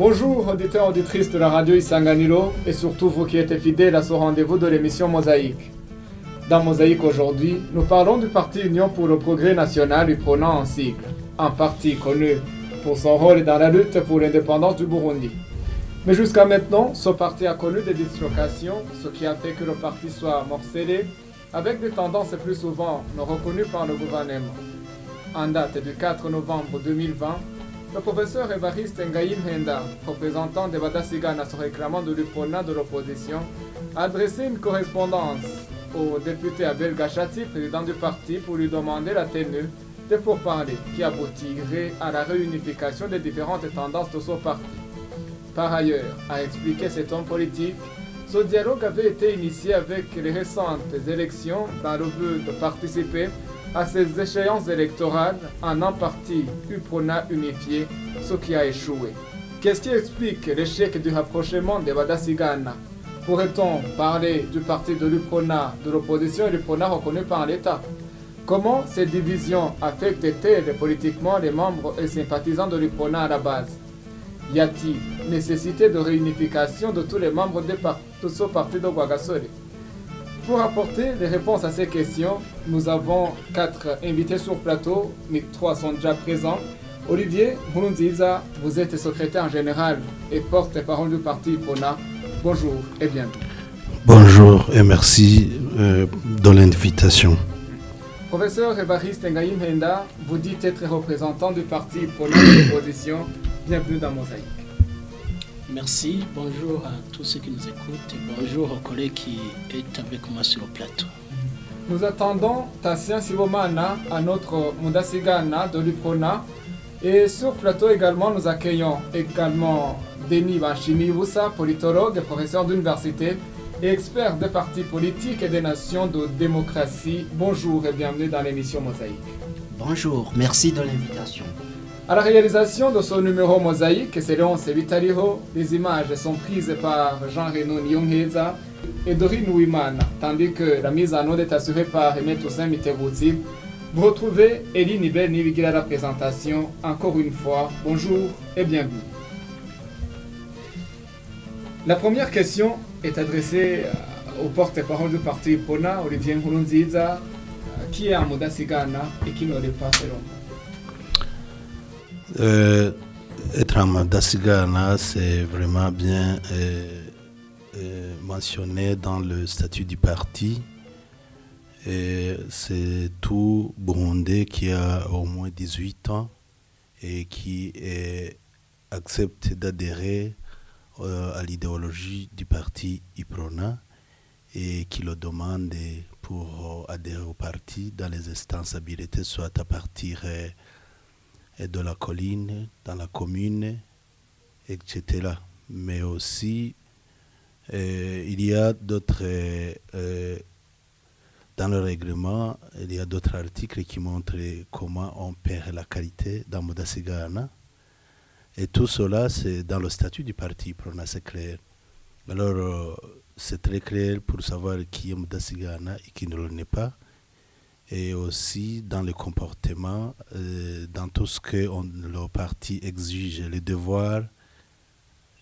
Bonjour auditeurs et auditrices de la radio Isanganiro et surtout vous qui êtes fidèles à ce rendez-vous de l'émission Mosaïque. Dans Mosaïque aujourd'hui, nous parlons du parti Union pour le Progrès National, UPRONA en sigle, un parti connu pour son rôle dans la lutte pour l'indépendance du Burundi. Mais jusqu'à maintenant, ce parti a connu des dislocations, ce qui a fait que le parti soit morcelé, avec des tendances plus souvent non reconnues par le gouvernement. En date du 4 novembre 2020, le professeur Évariste Ngaïm Henda, représentant des Badasigana se réclamant de l'UPRONA de l'opposition, a adressé une correspondance au député Abel Gachati, président du parti, pour lui demander la tenue des pourparlers qui aboutiraient à la réunification des différentes tendances de ce parti. Par ailleurs, a expliqué cet homme politique, ce dialogue avait été initié avec les récentes élections dans le but de participer à ces échéances électorales en un parti UPRONA unifié, ce qui a échoué. Qu'est-ce qui explique l'échec du rapprochement des Badasigana? Pourrait-on parler du parti de l'UPRONA, de l'opposition et l'UPRONA reconnu par l'État? Comment ces divisions affectent-elles politiquement les membres et sympathisants de l'UPRONA à la base? Y a-t-il nécessité de réunification de tous les membres de ce parti de Rwagasore? Pour apporter les réponses à ces questions, nous avons 4 invités sur plateau, mais 3 sont déjà présents. Olivier Nkurunziza, vous êtes secrétaire général et porte-parole du parti UPRONA. Bonjour et bienvenue. Bonjour et merci de l'invitation. Professeur Évariste Ngaïm Henda, vous dites être représentant du parti UPRONA de l'opposition. Bienvenue dans Mosaïque. Merci, bonjour à tous ceux qui nous écoutent et bonjour au collègue qui est avec moi sur le plateau. Nous attendons Tassien Sibomana à notre Mudasigana de l'UPRONA. Et sur plateau également, nous accueillons également Denis Banchimi-Boussa, politologue et professeur d'université et expert des partis politiques et des nations de démocratie. Bonjour et bienvenue dans l'émission Mosaïque. Bonjour, merci de l'invitation. À la réalisation de ce numéro Mosaïque, c'est Léon Sebitariho. Les images sont prises par Jean-Renaud Nyongheza et Dorine Ouimana, tandis que la mise en onde est assurée par Aimé Toussaint Mitterrandi. Vous retrouvez Elie Nibel Nibigira à la présentation. Encore une fois, bonjour et bienvenue. La première question est adressée au porte-parole du parti UPRONA, Olivier Nkurunziza, qui est un Mudasigana et qui ne l'est pas selon vous. Être un Mudasigana, c'est vraiment bien mentionné dans le statut du parti. C'est tout Burundais qui a au moins 18 ans et qui accepte d'adhérer à l'idéologie du parti UPRONA et qui le demande pour adhérer au parti dans les instances habilitées, soit à partir de la colline, dans la commune, etc. Mais aussi, il y a d'autres... dans le règlement, il y a d'autres articles qui montrent comment on perd la qualité dans Mudasigana. Et tout cela, c'est dans le statut du parti UPRONA, c'est clair. Alors, c'est très clair pour savoir qui est Mudasigana et qui ne l'est pas. Et aussi dans le comportement, dans tout ce que le parti exige, les devoirs.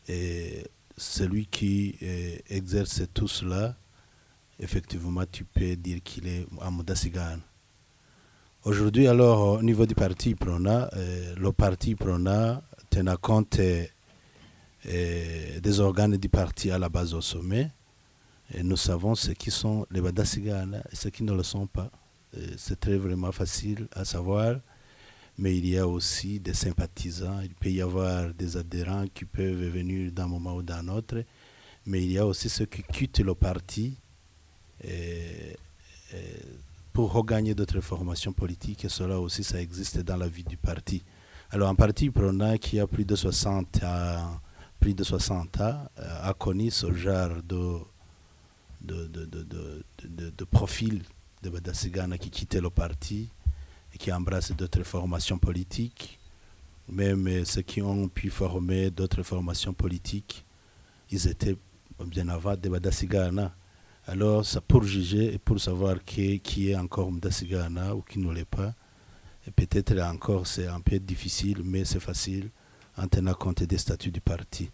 Et celui qui exerce tout cela, effectivement, tu peux dire qu'il est un Mudasigana. Aujourd'hui, alors, au niveau du parti UPRONA, le parti UPRONA tenant compte des organes du parti à la base au sommet. Et nous savons ce qui sont les Badasigana et ceux qui ne le sont pas. C'est très vraiment facile à savoir, mais il y a aussi des sympathisants, il peut y avoir des adhérents qui peuvent venir d'un moment ou d'un autre, mais il y a aussi ceux qui quittent le parti pour regagner d'autres formations politiques, et cela aussi, ça existe dans la vie du parti. Alors un parti UPRONA qui a plus de 60 ans a connu ce genre de profil de Badasigana qui quittait le parti et qui embrasse d'autres formations politiques. Même ceux qui ont pu former d'autres formations politiques, ils étaient bien avant des Badasigana. Alors, ça pour juger et pour savoir qui est encore Mudasigana ou qui ne l'est pas, et peut-être encore c'est un peu difficile, mais c'est facile en tenant compte des statuts du parti.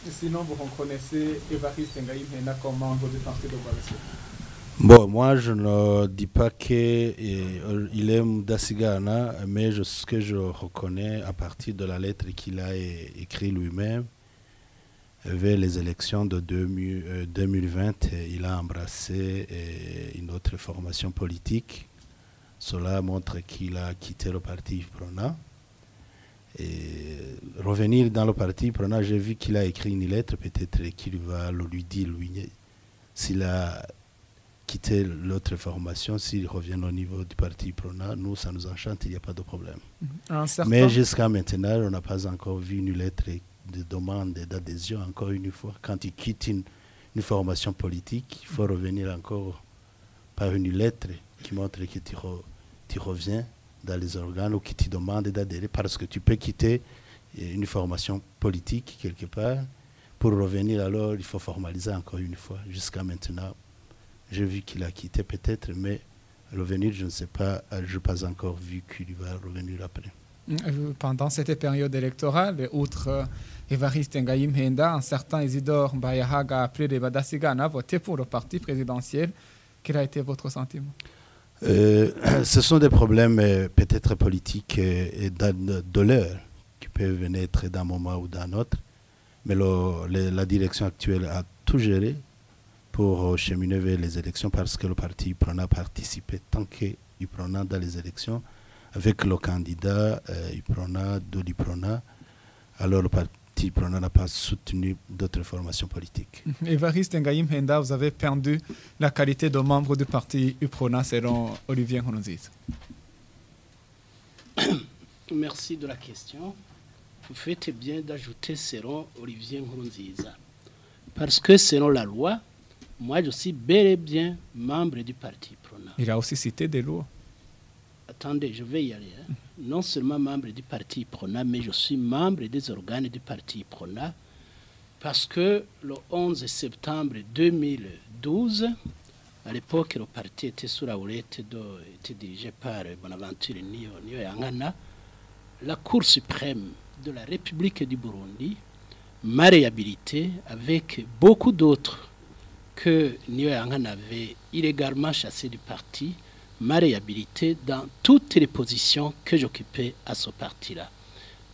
Sinon, vous reconnaissez Évariste Ngaï Mpenda comme membre du parti d'opposition? Bon, moi, je ne dis pas qu'il est Mudasigana, mais ce que je reconnais à partir de la lettre qu'il a écrite lui-même, vers les élections de 2020, il a embrassé une autre formation politique. Cela montre qu'il a quitté le parti Prona. Et revenir dans le parti Prona, j'ai vu qu'il a écrit une lettre, peut-être qu'il va lui dire, lui, s'il a quitté l'autre formation, s'il revient au niveau du parti Prona, nous, ça nous enchante, il n'y a pas de problème. Mais jusqu'à maintenant, on n'a pas encore vu une lettre de demande d'adhésion, encore une fois. Quand il quitte une formation politique, il faut revenir encore par une lettre qui montre que tu reviens dans les organes ou qui te demande d'adhérer, parce que tu peux quitter une formation politique quelque part. Pour revenir, alors, il faut formaliser encore une fois. Jusqu'à maintenant, j'ai vu qu'il a quitté peut-être, mais revenir, je ne sais pas, je n'ai pas encore vu qu'il va revenir après. Pendant cette période électorale, outre Évariste Ngaï Mpenda, un certain Isidore Mbayahaga, appelé de Badasigana, a voté pour le parti présidentiel. Quel a été votre sentiment? Ce sont des problèmes peut-être politiques et de l'heure qui peuvent naître d'un moment ou d'un autre. Mais la direction actuelle a tout géré pour cheminer vers les élections, parce que le parti Prona a participé tant qu'il Prona dans les élections avec le candidat Iprona, d'Iprona. Alors le parti Prona n'a pas soutenu d'autres formations politiques. Évariste Ngaï Mpenda, vous avez perdu la qualité de membre du parti Iprona selon Olivier Nkurunziza. Merci de la question. Vous faites bien d'ajouter selon Olivier Nkurunziza. Parce que selon la loi, moi je suis bel et bien membre du parti Prona. Il a aussi cité des lois. Attendez, je vais y aller. Non seulement membre du parti Prona, mais je suis membre des organes du parti Prona, parce que le 11 septembre 2012, à l'époque, le parti était sous la houlette, était dirigé par Bonaventure Nioyangana. La Cour suprême de la République du Burundi m'a réhabilité avec beaucoup d'autres que Nioyangana avait illégalement chassé du parti, m'a réhabilité dans toutes les positions que j'occupais à ce parti-là.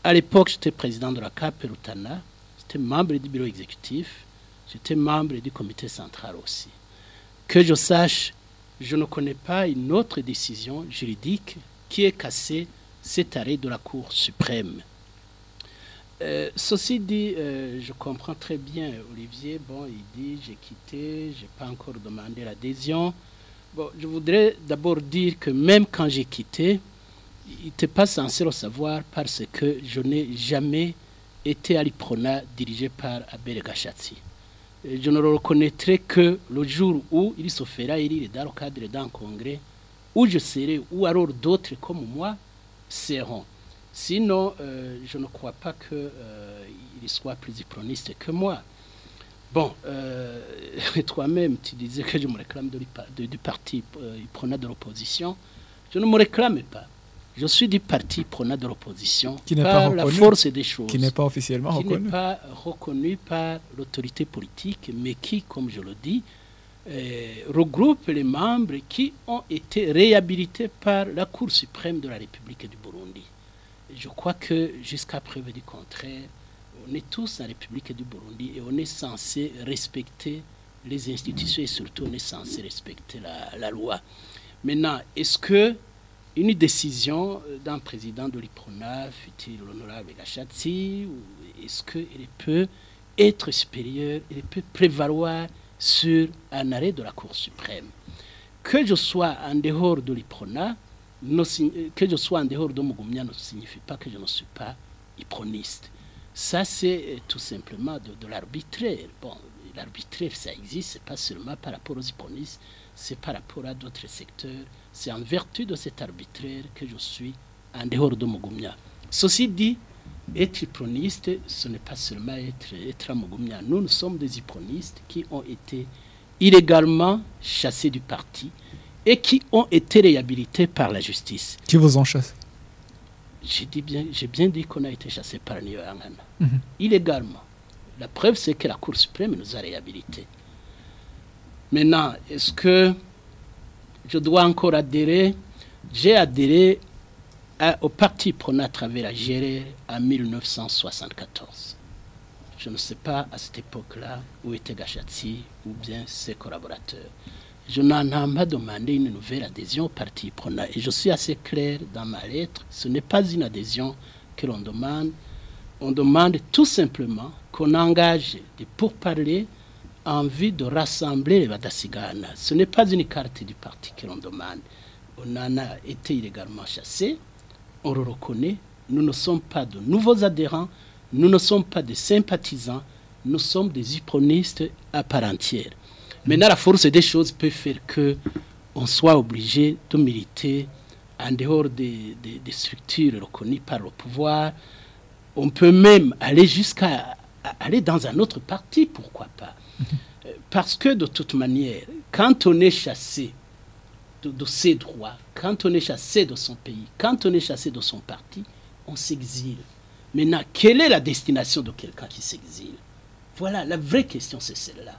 À l'époque, j'étais président de la CAP Rutana, j'étais membre du bureau exécutif, j'étais membre du comité central aussi. Que je sache, je ne connais pas une autre décision juridique qui ait cassé cet arrêt de la Cour suprême. Ceci dit, je comprends très bien Olivier. Bon, il dit j'ai quitté, je n'ai pas encore demandé l'adhésion. Bon, je voudrais d'abord dire que même quand j'ai quitté, il n'était pas censé le savoir, parce que je n'ai jamais été à l'Iprona dirigé par Abel Gashatsi. Je ne le reconnaîtrai que le jour où il se fera élire dans le cadre d'un congrès, où je serai, ou alors d'autres comme moi seront. Sinon, je ne crois pas qu'il soit plus iproniste que moi. Bon, toi-même, tu disais que je me réclame du parti Iprona de l'opposition. Je ne me réclame pas. Je suis du parti Prona de l'opposition par la force des choses. Qui n'est pas officiellement reconnu. Qui n'est pas reconnu par l'autorité politique, mais qui, comme je le dis, regroupe les membres qui ont été réhabilités par la Cour suprême de la République du Burundi. Je crois que jusqu'à preuve du contraire, on est tous en République du Burundi et on est censé respecter les institutions et surtout on est censé respecter la loi. Maintenant, est-ce que une décision d'un président de l'Iprona, fut-il l'honorable Gashatsi, est-ce qu'elle peut être supérieure, elle peut prévaloir sur un arrêt de la Cour suprême? Que je sois en dehors de l'Iprona, que je sois en dehors de Mugumya ne signifie pas que je ne suis pas iproniste. Ça, c'est tout simplement de l'arbitraire. Bon, l'arbitraire, ça existe, pas seulement par rapport aux ipronistes, c'est par rapport à d'autres secteurs. C'est en vertu de cet arbitraire que je suis en dehors de Mugumya. Ceci dit, être iproniste, ce n'est pas seulement être à Mugumya. Nous sommes des ipronistes qui ont été illégalement chassés du parti et qui ont été réhabilités par la justice. Qui vous ont chassé? J'ai bien dit qu'on a été chassé par Niyoyangana. Illégalement. La preuve, c'est que la Cour suprême nous a réhabilités. Maintenant, est-ce que je dois encore adhérer? J'ai adhéré au parti Prona à travers la GRR en 1974. Je ne sais pas à cette époque-là où était Gachatsi ou bien ses collaborateurs. Je n'en ai pas demandé une nouvelle adhésion au parti Prona. Et je suis assez clair dans ma lettre. Ce n'est pas une adhésion que l'on demande. On demande tout simplement qu'on engage des pourparlers en vue de rassembler les Badasigana. Ce n'est pas une carte du parti que l'on demande. On en a été illégalement chassés. On le reconnaît. Nous ne sommes pas de nouveaux adhérents. Nous ne sommes pas des sympathisants. Nous sommes des upronistes à part entière. Maintenant, la force des choses peut faire qu'on soit obligé de militer en dehors des structures reconnues par le pouvoir. On peut même aller jusqu'à aller dans un autre parti, pourquoi pas. Parce que de toute manière, quand on est chassé de ses droits, quand on est chassé de son pays, quand on est chassé de son parti, on s'exile. Maintenant, quelle est la destination de quelqu'un qui s'exile? Voilà, la vraie question, c'est celle-là.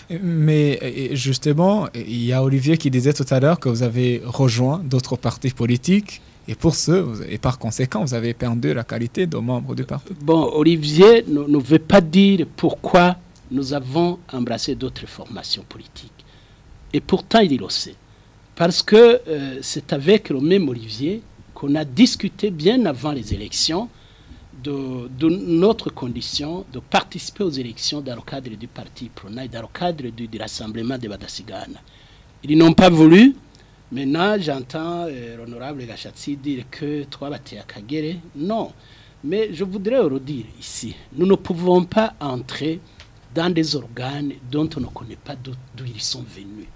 Mais justement, il y a Olivier qui disait tout à l'heure que vous avez rejoint d'autres partis politiques et pour ce, et par conséquent, vous avez perdu la qualité de membre du parti. Bon, Olivier ne veut pas dire pourquoi nous avons embrassé d'autres formations politiques. Et pourtant, il le sait. Parce que c'est avec le même Olivier qu'on a discuté bien avant les élections de notre condition de participer aux élections dans le cadre du parti Prona et dans le cadre du rassemblement des Badasigana. Ils n'ont pas voulu. Maintenant, j'entends l'honorable Gachatsi dire que toi, Batia Kagere. Non. Mais je voudrais redire ici, nous ne pouvons pas entrer dans des organes dont on ne connaît pas d'où ils sont venus.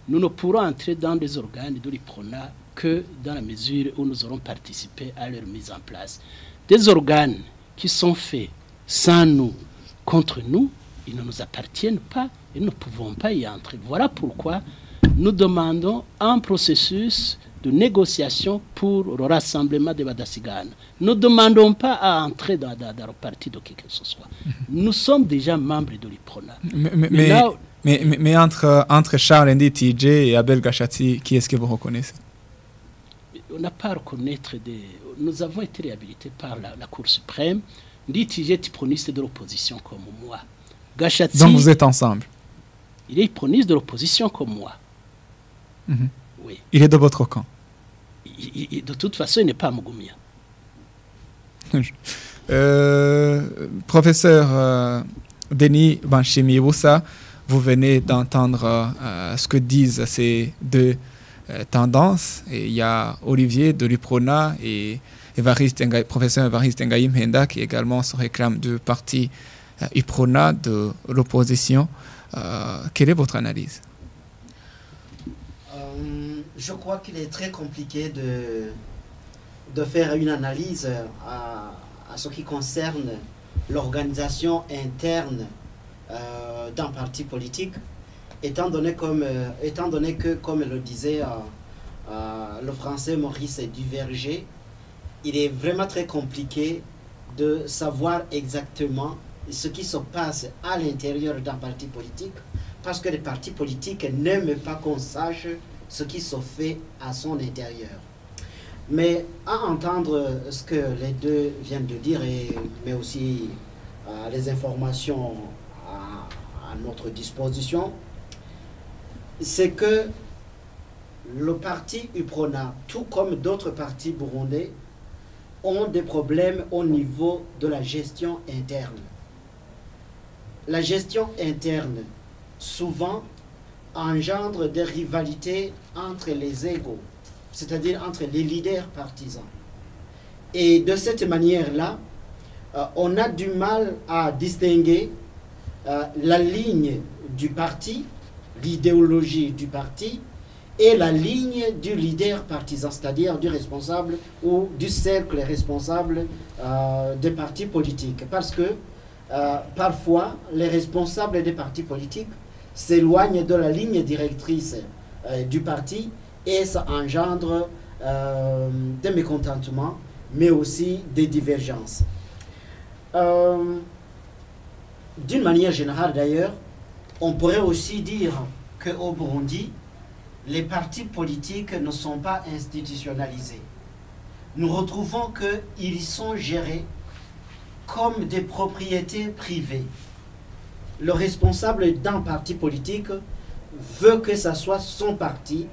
Nous ne pourrons entrer dans des organes de l'IPRONA que dans la mesure où nous aurons participé à leur mise en place. Des organes qui sont faits sans nous, contre nous, ils ne nous appartiennent pas et nous ne pouvons pas y entrer. Voilà pourquoi nous demandons un processus de négociation pour le rassemblement des Badasigana. Nous ne demandons pas à entrer dans le parti de qui que ce soit. Nous sommes déjà membres de l'IPRONA. Mais entre Charles Ndi TJ et Abel Gachatsi, qui est-ce que vous reconnaissez? On n'a pas à reconnaître Nous avons été réhabilités par la Cour suprême. Ndi TJ est proniste de l'opposition comme moi. Gachatsi, donc vous êtes ensemble? Il est proniste de l'opposition comme moi. Oui. Il est de votre camp? De toute façon, il n'est pas à Mougoumia. Professeur Denis Banchimi-Woussa, vous venez d'entendre ce que disent ces deux tendances. Et il y a Olivier de l'UPRONA et professeur Évariste Ngaï Mhenda qui également se réclame du parti UPRONA de l'opposition. Quelle est votre analyse? Je crois qu'il est très compliqué de faire une analyse à ce qui concerne l'organisation interne d'un parti politique, étant donné que, comme le disait le français Maurice Duverger, il est vraiment très compliqué de savoir exactement ce qui se passe à l'intérieur d'un parti politique, parce que les partis politiques n'aiment pas qu'on sache ce qui se fait à son intérieur. Mais à entendre ce que les deux viennent de dire, mais aussi les informations à notre disposition, c'est que le parti UPRONA, tout comme d'autres partis burundais, ont des problèmes au niveau de la gestion interne. La gestion interne, souvent, engendre des rivalités entre les égaux, c'est-à-dire entre les leaders partisans. Et de cette manière-là, on a du mal à distinguer la ligne du parti, l'idéologie du parti, et la ligne du leader partisan, c'est-à-dire du responsable ou du cercle responsable des partis politiques. Parce que parfois, les responsables des partis politiques s'éloignent de la ligne directrice du parti et ça engendre des mécontentements mais aussi des divergences. D'une manière générale d'ailleurs, on pourrait aussi dire qu'au Burundi, les partis politiques ne sont pas institutionnalisés. Nous retrouvons qu'ils sont gérés comme des propriétés privées. Le responsable d'un parti politique veut que ça soit son parti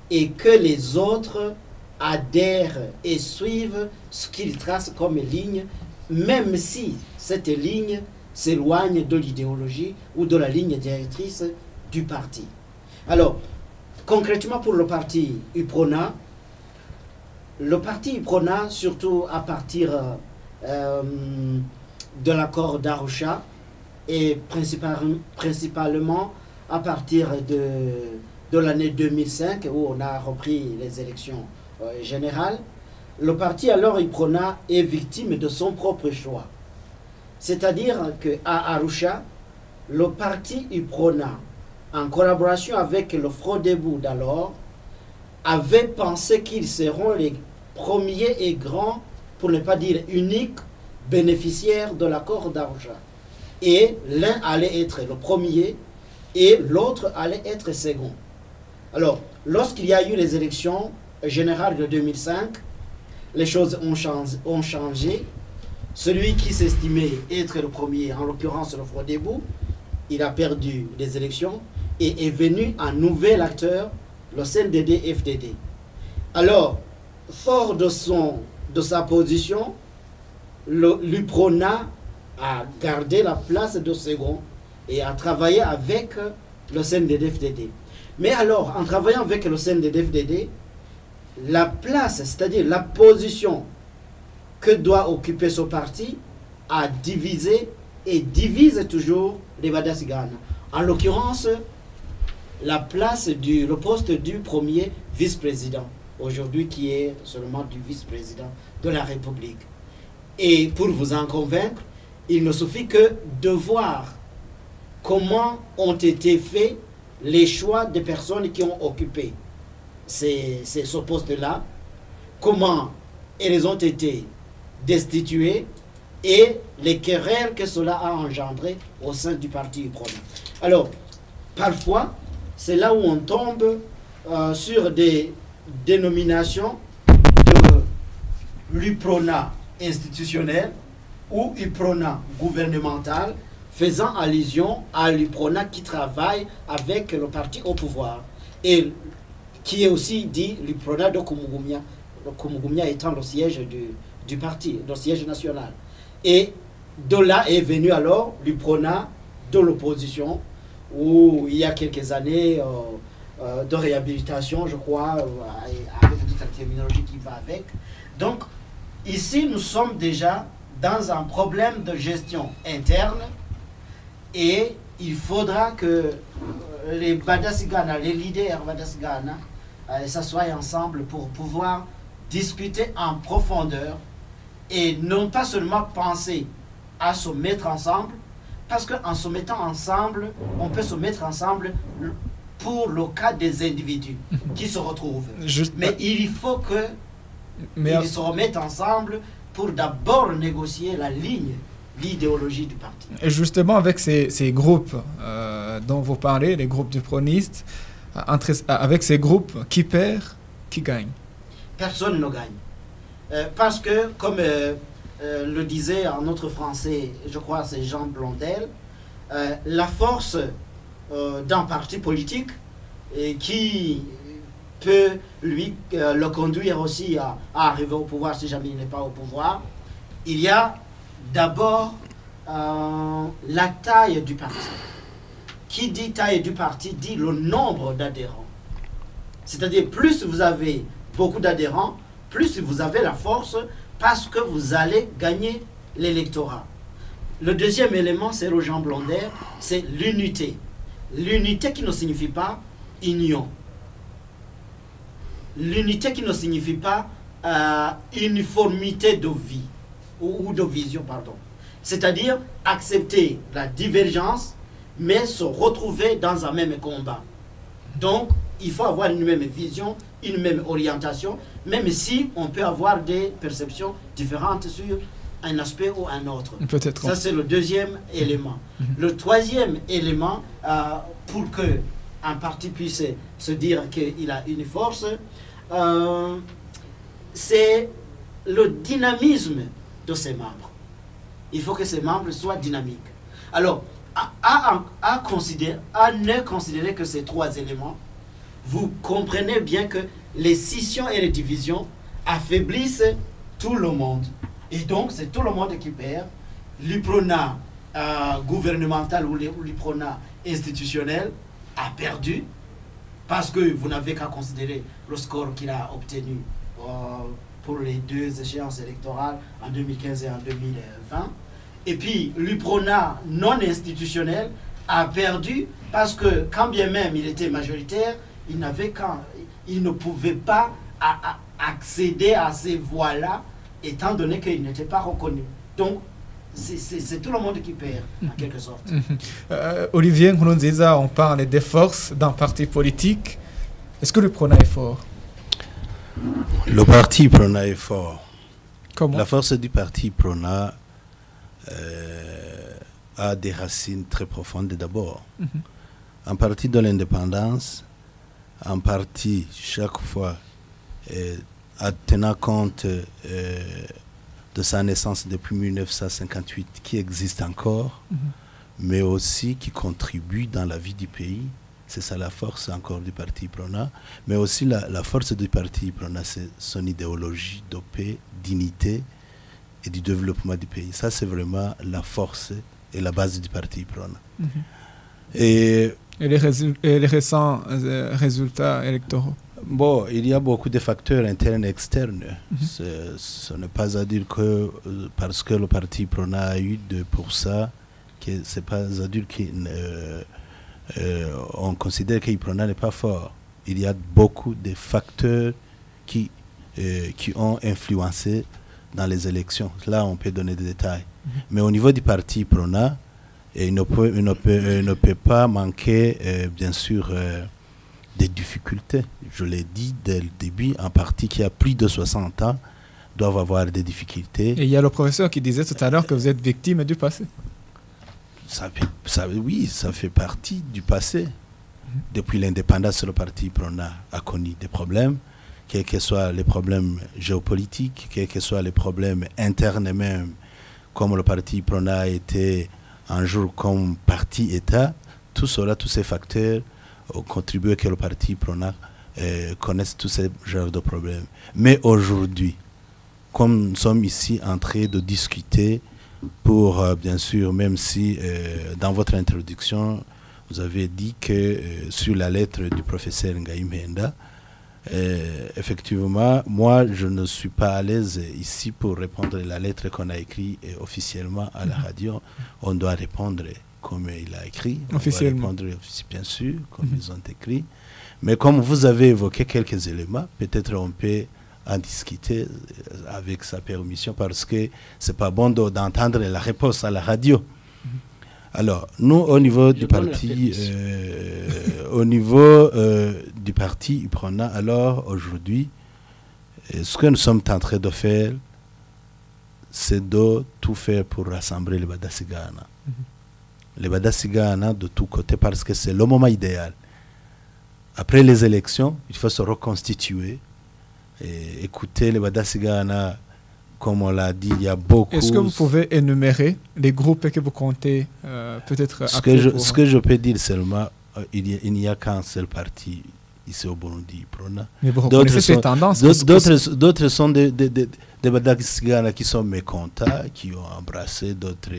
et que les autres adhèrent et suivent ce qu'il trace comme ligne, même si cette ligne s'éloigne de l'idéologie ou de la ligne directrice du parti. Alors, concrètement pour le parti UPRONA, surtout à partir de l'accord d'Arusha et principalement à partir de l'année 2005 où on a repris les élections générales, le parti alors UPRONA est victime de son propre choix. C'est-à-dire qu'à Arusha, le parti UPRONA, en collaboration avec le Frodebou d'alors, avait pensé qu'ils seront les premiers et grands, pour ne pas dire uniques, bénéficiaires de l'accord d'Arusha. Et l'un allait être le premier et l'autre allait être second. Alors, lorsqu'il y a eu les élections générales de 2005, les choses ont changé. Celui qui s'estimait être le premier, en l'occurrence le Frodebou, il a perdu les élections et est venu un nouvel acteur, le CNDD-FDD. Alors, fort de sa position, l'UPRONA a gardé la place de second et a travaillé avec le CNDD-FDD. Mais alors, en travaillant avec le CNDD-FDD, la place, c'est-à-dire la position que doit occuper ce parti, a divisé et divise toujours les Badasigana. En l'occurrence, le poste du premier vice-président, aujourd'hui qui est seulement du vice-président de la République. Et pour vous en convaincre, il ne suffit que de voir comment ont été faits les choix des personnes qui ont occupé ce poste-là, comment elles ont été destituées et les querelles que cela a engendré au sein du parti UPRONA. Alors, parfois, c'est là où on tombe sur des dénominations de l'UPRONA institutionnel ou UPRONA gouvernemental, faisant allusion à l'UPRONA qui travaille avec le parti au pouvoir et qui est aussi dit l'UPRONA de Kumugumya, le Kumugumya étant le siège du parti, le siège national. Et de là est venu alors l'UPRONA de l'opposition, où il y a quelques années de réhabilitation, je crois, avec toute la terminologie qui va avec. Donc, ici, nous sommes déjà dans un problème de gestion interne et il faudra que les Badasigana, les leaders Badasigana, s'assoient ensemble pour pouvoir discuter en profondeur et non pas seulement penser à se mettre ensemble, parce qu'en se mettant ensemble, on peut se mettre ensemble pour le cas des individus qui se retrouvent. Mais il faut qu'ils se remettent ensemble pour d'abord négocier la ligne, l'idéologie du parti. Et justement, avec ces groupes dont vous parlez, les groupes du pronistes, avec ces groupes, qui perd, qui gagne? Personne ne gagne. Parce que, comme le disait un autre Français, je crois c'est Jean Blondel, la force d'un parti politique qui peut le conduire aussi à arriver au pouvoir si jamais il n'est pas au pouvoir, il y a d'abord la taille du parti. Qui dit taille du parti dit le nombre d'adhérents. C'est-à-dire plus vous avez beaucoup d'adhérents, plus vous avez la force parce que vous allez gagner l'électorat. Le deuxième élément, c'est le Jean Blondel, c'est l'unité. L'unité qui ne signifie pas union. L'unité qui ne signifie pas uniformité de vie ou de vision, pardon. C'est-à-dire accepter la divergence, mais se retrouver dans un même combat. Donc, il faut avoir une même vision, une même orientation, même si on peut avoir des perceptions différentes sur un aspect ou un autre. Peut-être. Ça, c'est le deuxième élément. Le troisième élément, pour que un parti puisse se dire qu'il a une force, c'est le dynamisme de ses membres. Il faut que ces membres soient dynamiques. Alors, à ne considérer que ces trois éléments, vous comprenez bien que les scissions et les divisions affaiblissent tout le monde. Et donc, c'est tout le monde qui perd. L'UPRONA gouvernemental ou l'UPRONA institutionnel a perdu parce que vous n'avez qu'à considérer le score qu'il a obtenu pour les deux échéances électorales en 2015 et en 2020. Et puis, l'UPRONA non institutionnel a perdu parce que, quand bien même il était majoritaire, il ne pouvait pas accéder à ces voix-là, étant donné qu'il n'était pas reconnu. Donc, c'est tout le monde qui perd, en quelque sorte. Olivier Nkurunziza, on parle des forces d'un parti politique. Est-ce que le PRONA est fort? Le parti PRONA est fort. Comment? La force du parti PRONA a des racines très profondes d'abord. Un parti de l'indépendance, un parti chaque fois tenant compte de sa naissance depuis 1958 qui existe encore, mais aussi qui contribue dans la vie du pays. C'est ça la force encore du parti PRONA. Mais aussi la force du parti PRONA, c'est son idéologie de paix, dignité et du développement du pays. Ça, c'est vraiment la force et la base du parti PRONA. Et les récents résultats électoraux? Bon, il y a beaucoup de facteurs internes et externes. Ce n'est pas à dire que parce que le parti PRONA a eu 2%, que c'est pas à dire qu'on considère que le PRONA n'est pas fort. Il y a beaucoup de facteurs qui ont influencé dans les élections. Là, on peut donner des détails. Mais au niveau du parti PRONA, il ne peut pas manquer, bien sûr, des difficultés. Je l'ai dit dès le début, un parti qui a plus de 60 ans doit avoir des difficultés. Et il y a le professeur qui disait tout à l'heure que vous êtes victime du passé. Oui, ça fait partie du passé. Depuis l'indépendance, le parti PRONA a connu des problèmes, quels que soient les problèmes géopolitiques, quels que soient les problèmes internes même, comme le parti PRONA a été un jour comme parti-État. Tout cela, tous ces facteurs ont contribué que le parti PRONA connaisse tous ces genres de problèmes. Mais aujourd'hui, comme nous sommes ici en train de discuter pour, bien sûr, même si dans votre introduction, vous avez dit que sur la lettre du professeur Ngaï Mpenda, effectivement, moi, je ne suis pas à l'aise ici pour répondre à la lettre qu'on a écrite officiellement à la radio. On doit répondre comme il a écrit. Officiellement. On doit répondre, bien sûr, comme ils ont écrit. Mais comme vous avez évoqué quelques éléments, peut-être on peut en discuter avec sa permission parce que c'est pas bon d'entendre la réponse à la radio. Alors, nous, au niveau du parti, UPRONA, alors aujourd'hui, ce que nous sommes en train de faire, c'est de tout faire pour rassembler les Badasigana. Les Badasigana de tous côtés parce que c'est le moment idéal. Après les élections, il faut se reconstituer et écouter les Badasigana. Comme on l'a dit, il y a beaucoup... Est-ce que vous pouvez énumérer les groupes que vous comptez peut-être... Ce que je peux dire seulement, il n'y a qu'un seul parti ici au Burundi, PRONA. Mais vous reconnaissez ces tendances? D'autres sont des Badasigana qui sont mécontents, qui ont embrassé d'autres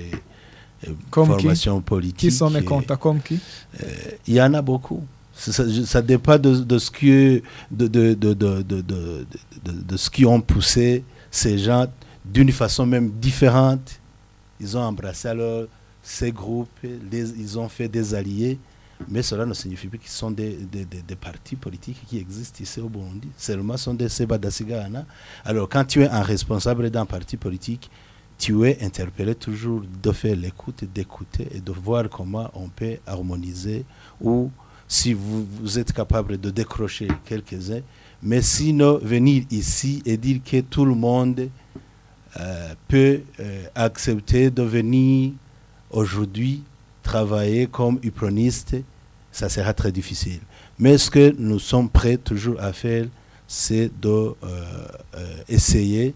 formations politiques. Qui sont mécontents, comme qui? Il y en a beaucoup. Ça dépend de ce qui ont poussé ces gens d'une façon même différente. Ils ont embrassé alors ces groupes, ils ont fait des alliés, mais cela ne signifie pas qu'ils sont des partis politiques qui existent ici au Burundi. Seulement sont des Badasigana. Alors quand tu es un responsable d'un parti politique, tu es interpellé toujours de faire l'écoute, d'écouter et de voir comment on peut harmoniser ou si vous êtes capable de décrocher quelques-uns, mais sinon venir ici et dire que tout le monde peut accepter de venir aujourd'hui travailler comme uproniste, ça sera très difficile. Mais ce que nous sommes prêts toujours à faire, c'est d'essayer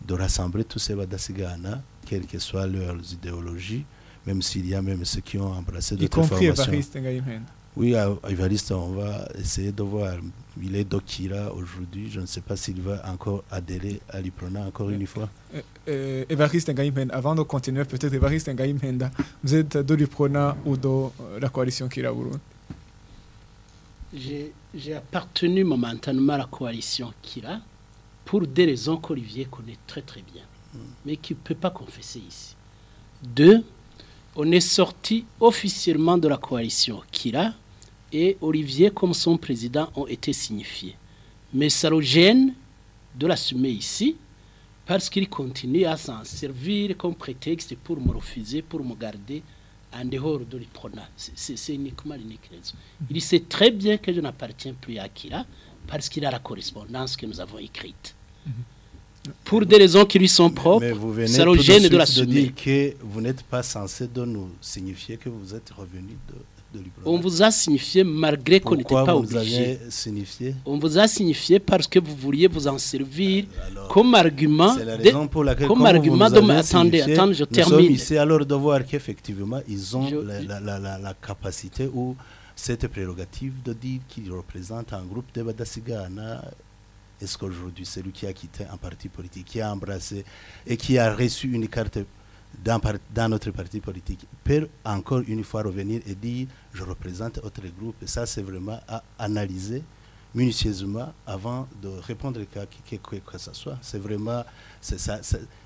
de rassembler tous ces Badasigana, quelles que soient leurs idéologies, même s'il y a même ceux qui ont embrassé d'autres formations. Y compris Évariste Ngaïmenda. Oui, Évariste, on va essayer de voir. Il est Dokira aujourd'hui. Je ne sais pas s'il va encore adhérer à l'IPRONA encore une fois. Évariste Ngaïmenda, avant de continuer, peut-être Évariste Ngaïmenda, vous êtes de l'IPRONA ou de la coalition Kira Burundi? J'ai appartenu momentanément à la coalition Kira pour des raisons qu'Olivier connaît très très bien, mais qu'il ne peut pas confesser ici. 2, on est sorti officiellement de la coalition Kira et Olivier, comme son président, ont été signifiés. Mais ça le gêne de l'assumer ici parce qu'il continue à s'en servir comme prétexte pour me refuser, pour me garder en dehors de l'IPRONA. C'est uniquement l'unique raison. Il sait très bien que je n'appartiens plus à Kira parce qu'il a la correspondance que nous avons écrite. Pour des raisons qui lui sont propres, ça le gêne de l'assumer. Que vous n'êtes pas censé de nous signifier que vous êtes revenu de l'IPRONA. On vous a signifié malgré qu'on n'était pas obligé. On vous a signifié parce que vous vouliez vous en servir comme argument. C'est la raison pour laquelle attendez, je termine. Nous sommes ici alors de voir qu'effectivement ils ont la capacité ou cette prérogative de dire qu'ils représentent un groupe de Badasigana. Est-ce qu'aujourd'hui, celui qui a quitté un parti politique, qui a embrassé et qui a reçu une carte dans notre parti politique, peut encore une fois revenir et dire « je représente autre groupe ». Et ça, c'est vraiment à analyser minutieusement avant de répondre à qui que ce soit. C'est vraiment,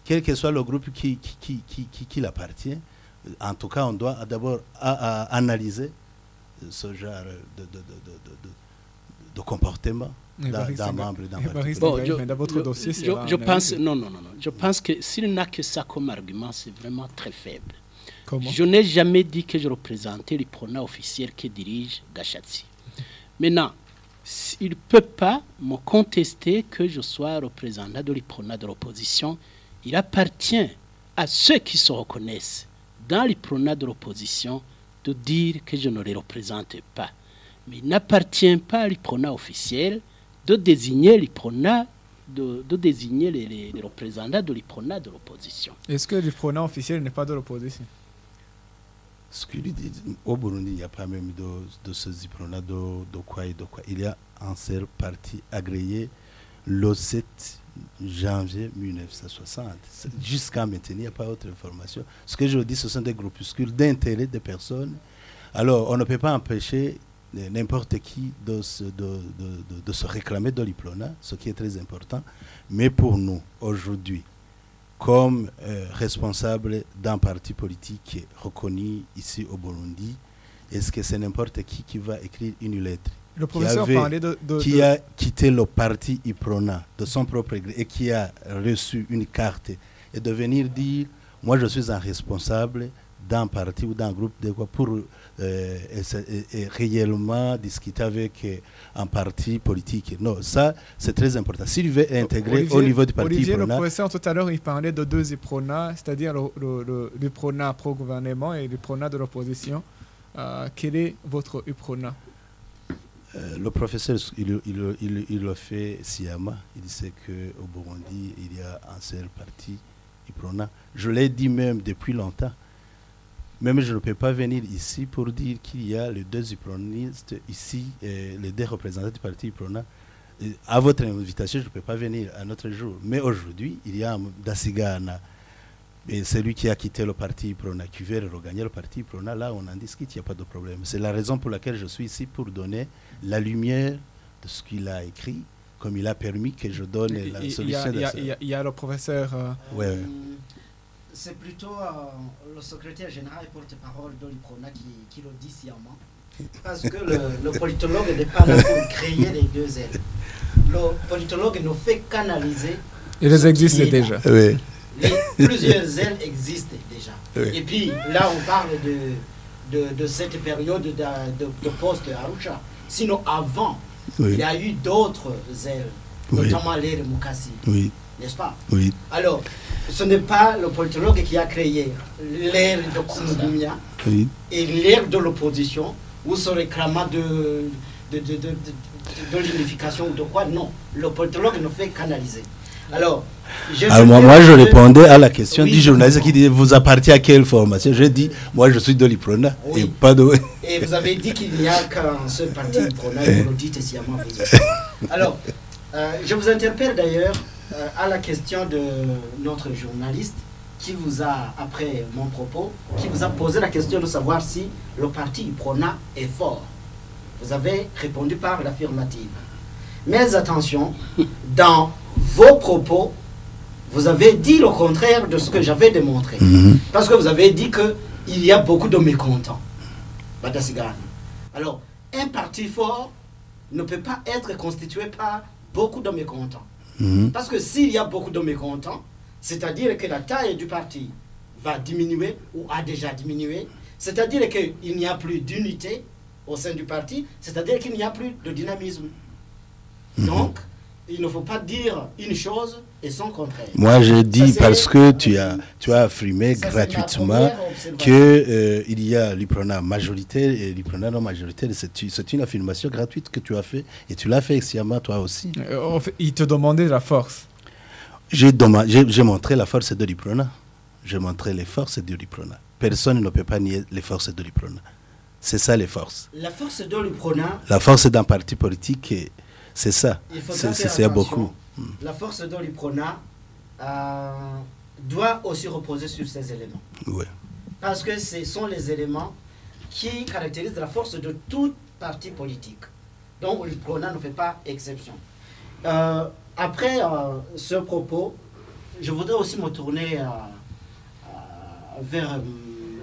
quel que soit le groupe qui l'appartient, en tout cas, on doit d'abord analyser ce genre de comportement. D'un membre d'un parti. Je pense que s'il n'a que ça comme argument, c'est vraiment très faible. Comment? Je n'ai jamais dit que je représentais l'IPRONA officiel qui dirige Gachatsi. Maintenant, il ne peut pas me contester que je sois représentant de l'IPRONA de l'opposition. Il appartient à ceux qui se reconnaissent dans l'IPRONA de l'opposition de dire que je ne les représente pas. Mais il n'appartient pas à l'IPRONA officiel de désigner l'IPRONA, de désigner les représentants de l'IPRONA de l'opposition. Est-ce que l'IPRONA officiel n'est pas de l'opposition? Ce qu'il dit, au Burundi, il n'y a pas même de ce IPRONA de quoi et de quoi. Il y a un seul parti agréé le 7 janvier 1960. Jusqu'à maintenant, il n'y a pas d'autre information. Ce que je dis, ce sont des groupuscules d'intérêt des personnes. Alors, on ne peut pas empêcher n'importe qui de se réclamer de l'IPRONA, ce qui est très important. Mais pour nous, aujourd'hui, comme responsable d'un parti politique reconnu ici au Burundi, est-ce que c'est n'importe qui va écrire une lettre? Le professeur parlait qui a quitté le parti IPRONA de son propre gré et qui a reçu une carte et de venir dire « moi je suis un responsable d'un parti ou d'un groupe de quoi pour réellement discuter avec un parti politique. » Non, ça, c'est très important. S'il veut intégrer au niveau du parti Olivier, IPRONA... le professeur, tout à l'heure, il parlait de deux IPRONA, c'est-à-dire l'IPRONA pro-gouvernement et l'IPRONA de l'opposition. Quel est votre IPRONA? Le professeur, il le fait sciemment. Il sait qu'au Burundi, il y a un seul parti IPRONA. Je l'ai dit même depuis longtemps. Même je ne peux pas venir ici pour dire qu'il y a les deux IPRONistes ici, les deux représentants du parti IPRONA. À votre invitation, je ne peux pas venir un autre jour. Mais aujourd'hui, il y a Dasigana, et celui qui a quitté le parti IPRONA, qui veut regagner le parti IPRONA. Là, on en discute, il n'y a pas de problème. C'est la raison pour laquelle je suis ici, pour donner la lumière de ce qu'il a écrit, comme il a permis que je donne la solution. Il y a le professeur... Ouais. C'est plutôt le secrétaire général et porte-parole de l'IPRONA qui le dit sciemment. Parce que le politologue n'est pas là pour créer les deux ailes. Le politologue ne fait qu'analyser. Ils existent déjà. Oui. Plusieurs ailes existent déjà. Oui. Et puis là, on parle de cette période de post-Arusha. Sinon, avant, Oui. il y a eu d'autres ailes, Oui. notamment l'ère Mukassi, Oui, n'est-ce pas? oui, Alors, ce n'est pas le politologue qui a créé l'ère de Kumugumia oui. et l'ère de l'opposition, ou se réclamant de l'unification ou de quoi. Non, le politologue ne fait qu'analyser. Alors, Moi, je répondais à la question Oui, du journaliste qui disait vous appartenez à quelle formation. Je dis moi, je suis de l'Iprona Oui. et pas de. Et vous avez dit qu'il n'y a qu'un seul parti Iprona, vous le dites sciemment. Alors, je vous interpelle d'ailleurs à la question de notre journaliste qui vous a, après mon propos, qui vous a posé la question de savoir si le parti Iprona est fort. Vous avez répondu par l'affirmative. Mais attention, dans vos propos, vous avez dit le contraire de ce que j'avais démontré. Parce que vous avez dit qu'il y a beaucoup de mécontents. Badasigana. Alors, un parti fort ne peut pas être constitué par beaucoup de mécontents. Parce que s'il y a beaucoup de mécontents, c'est-à-dire que la taille du parti va diminuer ou a déjà diminué, c'est-à-dire qu'il n'y a plus d'unité au sein du parti, c'est-à-dire qu'il n'y a plus de dynamisme. Donc, il ne faut pas dire une chose et son contraire. Moi, je dis Ça, parce que tu as affirmé ça, c'est ma gratuitement première observation. que il y a l'Iprona majoritaire et l'Iprona non majoritaire. C'est une affirmation gratuite que tu as fait et tu l'as fait sciemment toi aussi. En fait, il te demandait la force. J'ai montré la force de l'Iprona. J'ai montré les forces de l'Iprona. Personne ne peut pas nier les forces de l'Iprona. C'est ça les forces. La force de l'Iprona, La force d'un parti politique, c'est ça. il faudra faire C'est attention. beaucoup. La force de l'Iprona doit aussi reposer sur ces éléments. Ouais. Parce que ce sont les éléments qui caractérisent la force de tout parti politique. Donc l'Iprona ne fait pas exception. Après ce propos, je voudrais aussi me tourner vers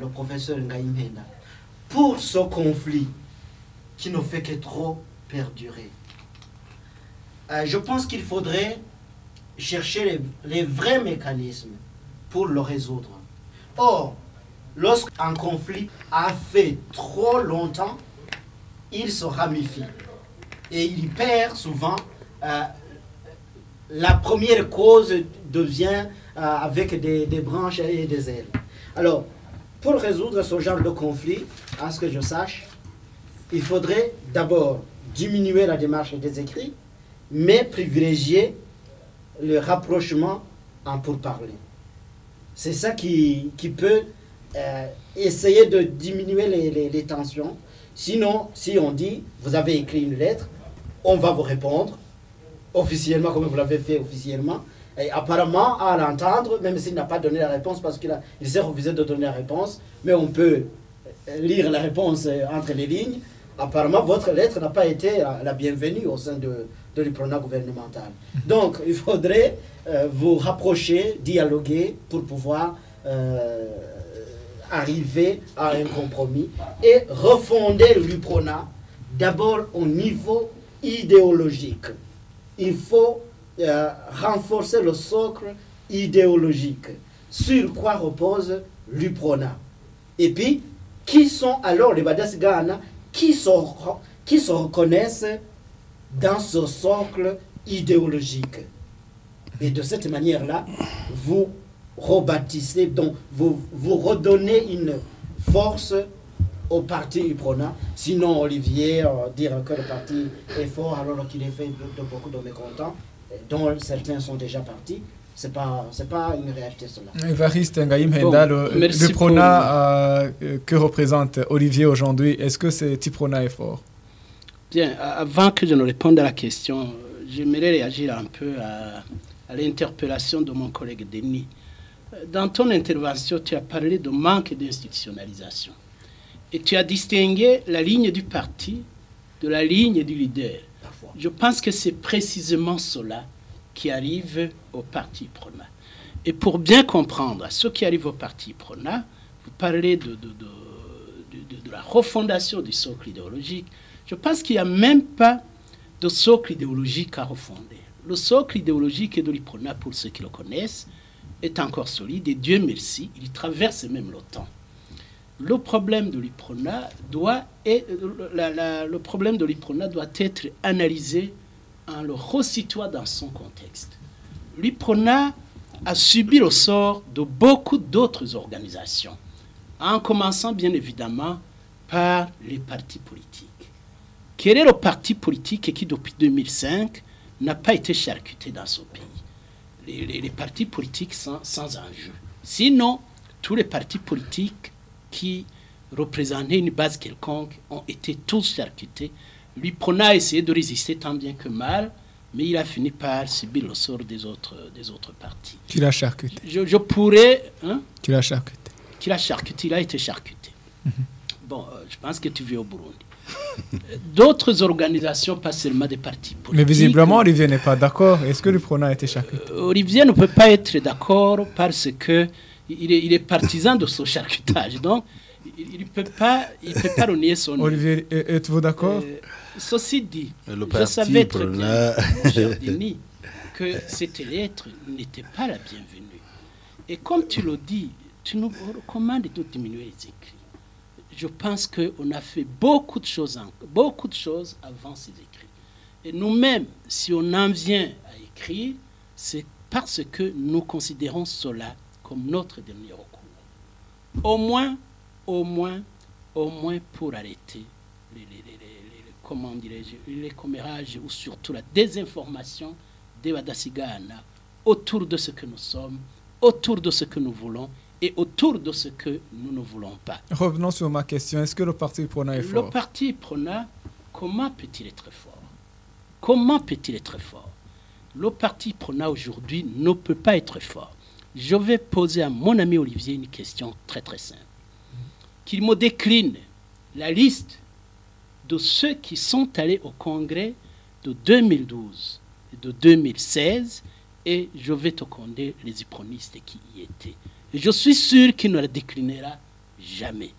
le professeur Ngaïm Henda. Pour ce conflit qui ne fait que trop perdurer, je pense qu'il faudrait chercher les vrais mécanismes pour le résoudre. Or, lorsqu'un conflit a fait trop longtemps, il se ramifie et il perd souvent. La première cause devient avec des branches et des ailes. Alors, pour résoudre ce genre de conflit, à ce que je sache, il faudrait d'abord diminuer la démarche des écrits, mais privilégier le rapprochement en pourparler. C'est ça qui peut essayer de diminuer les tensions. Sinon, si on dit, vous avez écrit une lettre, on va vous répondre, officiellement, comme vous l'avez fait officiellement, et apparemment, à l'entendre, même s'il n'a pas donné la réponse, parce qu'il s'est refusé de donner la réponse, mais on peut lire la réponse entre les lignes. Apparemment, votre lettre n'a pas été la bienvenue au sein de l'Iprona gouvernemental. Donc, il faudrait vous rapprocher, dialoguer pour pouvoir arriver à un compromis et refonder l'Iprona d'abord au niveau idéologique. Il faut renforcer le socle idéologique sur quoi repose l'Iprona. Et puis, qui sont alors les Badasigana qui se reconnaissent dans ce socle idéologique. Et de cette manière-là, vous rebâtissez, donc vous redonnez une force au parti Iprona. Sinon, Olivier dire que le parti est fort alors qu'il est fait de beaucoup de mécontents, dont certains sont déjà partis. C'est pas une réalité cela. Évariste Ngaïm Henda, le Prona que représente Olivier aujourd'hui, est-ce que cet Iprona est fort? Bien, avant que je ne réponde à la question, j'aimerais réagir un peu à l'interpellation de mon collègue Denis. Dans ton intervention, tu as parlé de manque d'institutionnalisation. Et tu as distingué la ligne du parti de la ligne du leader. Je pense que c'est précisément cela qui arrive au parti Iprona. Et pour bien comprendre ce qui arrive au parti Iprona, vous parlez de la refondation du socle idéologique. Je pense qu'il n'y a même pas de socle idéologique à refonder. Le socle idéologique de l'Iprona, pour ceux qui le connaissent, est encore solide et Dieu merci, il traverse même le temps. le problème de l'UPRONA doit être analysé en le resituant dans son contexte. L'UPRONA a subi le sort de beaucoup d'autres organisations, en commençant bien évidemment par les partis politiques. Quel est le parti politique qui, depuis 2005, n'a pas été charcuté dans ce pays? Les partis politiques sont sans enjeu. Sinon, tous les partis politiques qui représentaient une base quelconque ont été tous charcutés. L'UPRONA a essayé de résister tant bien que mal, mais il a fini par subir le sort des autres partis. Qui l'a charcuté? Je pourrais... Hein? Qui l'a charcuté? Qui l'a charcuté? Il a été charcuté. Bon, je pense que tu vis au Burundi. D'autres organisations, pas seulement des partis politiques. Mais visiblement, Olivier n'est pas d'accord. Est-ce que l'UPRONA a été charcuté? Olivier ne peut pas être d'accord parce que il est partisan de ce charcutage. Donc, il ne peut pas renier son... Olivier, êtes-vous d'accord? Ceci dit, je savais très bien, mon cher Denis, que cette lettre n'était pas la bienvenue. Et comme tu le dis, tu nous recommandes de diminuer les écrits. Je pense qu'on a fait beaucoup de choses avant ces écrits. Et nous-mêmes, si on en vient à écrire, c'est parce que nous considérons cela comme notre dernier recours. Au moins pour arrêter les commérages ou surtout la désinformation des Badasigana autour de ce que nous sommes, autour de ce que nous voulons et autour de ce que nous ne voulons pas. Revenons sur ma question. Est-ce que le parti UPRONA est fort? Le parti UPRONA, comment peut-il être fort? Comment peut-il être fort? Le parti UPRONA aujourd'hui ne peut pas être fort. Je vais poser à mon ami Olivier une question très très simple. Qu'il me décline la liste de ceux qui sont allés au congrès de 2012 et de 2016 et je vais te conter les upronistes qui y étaient. Et je suis sûr qu'il ne la déclinera jamais.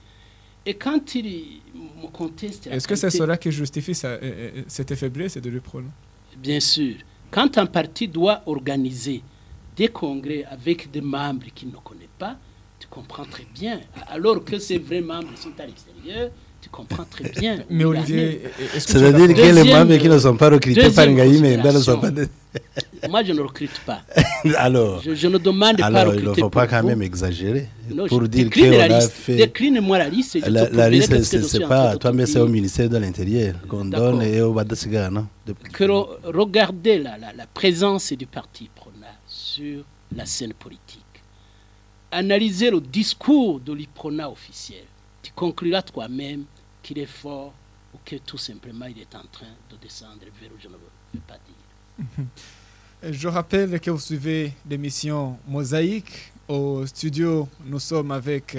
Et quand il me conteste... Est-ce que c'est cela qui justifie cette faiblesse de l'UPRONA? Bien sûr. Quand un parti doit organiser des congrès avec des membres qu'il ne connaît pas, tu comprends très bien. Alors que ces vrais membres sont à l'extérieur, tu comprends très bien. Mais Olivier, c'est-à-dire que les membres qui ne sont pas recrutés par Ngaï, mais ne sont pas... Moi, je ne recrute pas. Alors, je ne demande pas recruter. Alors, il ne faut pas quand même exagérer. Non, pour dire qu'on a fait... Décline-moi la liste. La liste, ce n'est pas toi, mais c'est au ministère de l'Intérieur qu'on donne et au Badasigana. Regardez la présence du parti UPRONA sur la scène politique. Analysez le discours de l'UPRONA officiel. Tu concluras toi-même qu'il est fort ou que tout simplement il est en train de descendre vers où je ne veux pas dire. Je rappelle que vous suivez l'émission Mosaïque. Au studio, nous sommes avec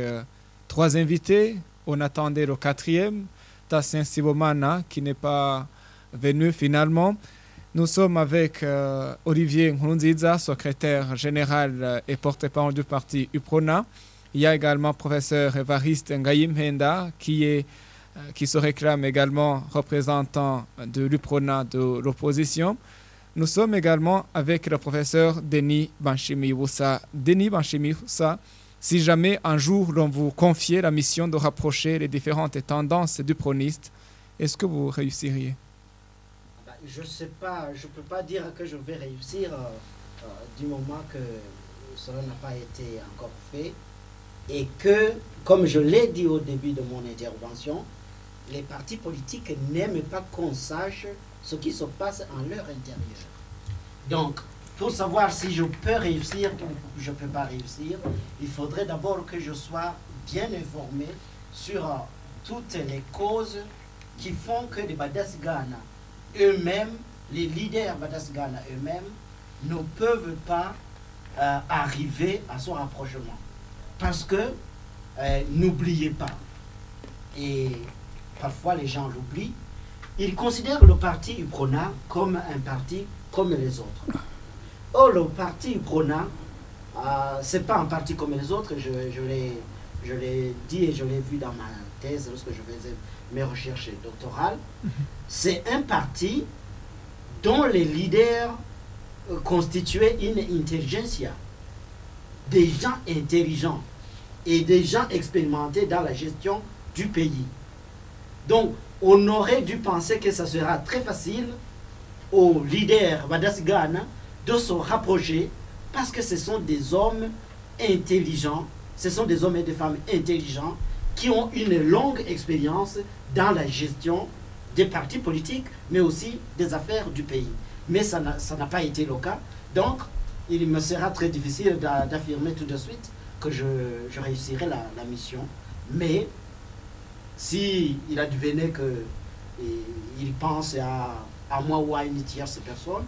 3 invités. On attendait le 4e, Tassin Sibomana, qui n'est pas venu finalement. Nous sommes avec Olivier Nkurunziza, secrétaire général et porte-parole du parti UPRONA. Il y a également professeur Evariste Ngaï Mhenda, qui se réclame également représentant de l'UPRONA de l'opposition. Nous sommes également avec le professeur Denis Banchimi-Woussa. Denis Banchimi-Woussa, si jamais un jour l'on vous confiait la mission de rapprocher les différentes tendances du proniste, est-ce que vous réussiriez? Je ne sais pas, je ne peux pas dire que je vais réussir du moment que cela n'a pas été encore fait et que, comme je l'ai dit au début de mon intervention, les partis politiques n'aiment pas qu'on sache ce qui se passe en leur intérieur. Donc, pour savoir si je peux réussir ou je ne peux pas réussir, il faudrait d'abord que je sois bien informé sur toutes les causes qui font que les Badasigana eux-mêmes, les leaders Badasigana eux-mêmes, ne peuvent pas arriver à ce rapprochement. Parce que, n'oubliez pas, et parfois les gens l'oublient, ils considèrent le parti UPRONA comme un parti comme les autres. Or, le parti UPRONA, ce n'est pas un parti comme les autres, je l'ai dit et je l'ai vu dans ma thèse lorsque je faisais mes recherches doctorales. C'est un parti dont les leaders constituaient une intelligentsia, des gens intelligents et des gens expérimentés dans la gestion du pays. Donc, on aurait dû penser que ça sera très facile aux leaders Badasigana de se rapprocher parce que ce sont des hommes intelligents, ce sont des hommes et des femmes intelligents qui ont une longue expérience dans la gestion des partis politiques, mais aussi des affaires du pays. Mais ça n'a pas été le cas. Donc, il me sera très difficile d'affirmer tout de suite que je réussirai la mission. Mais si il advenait qu'il pense à moi ou à une tierce personne,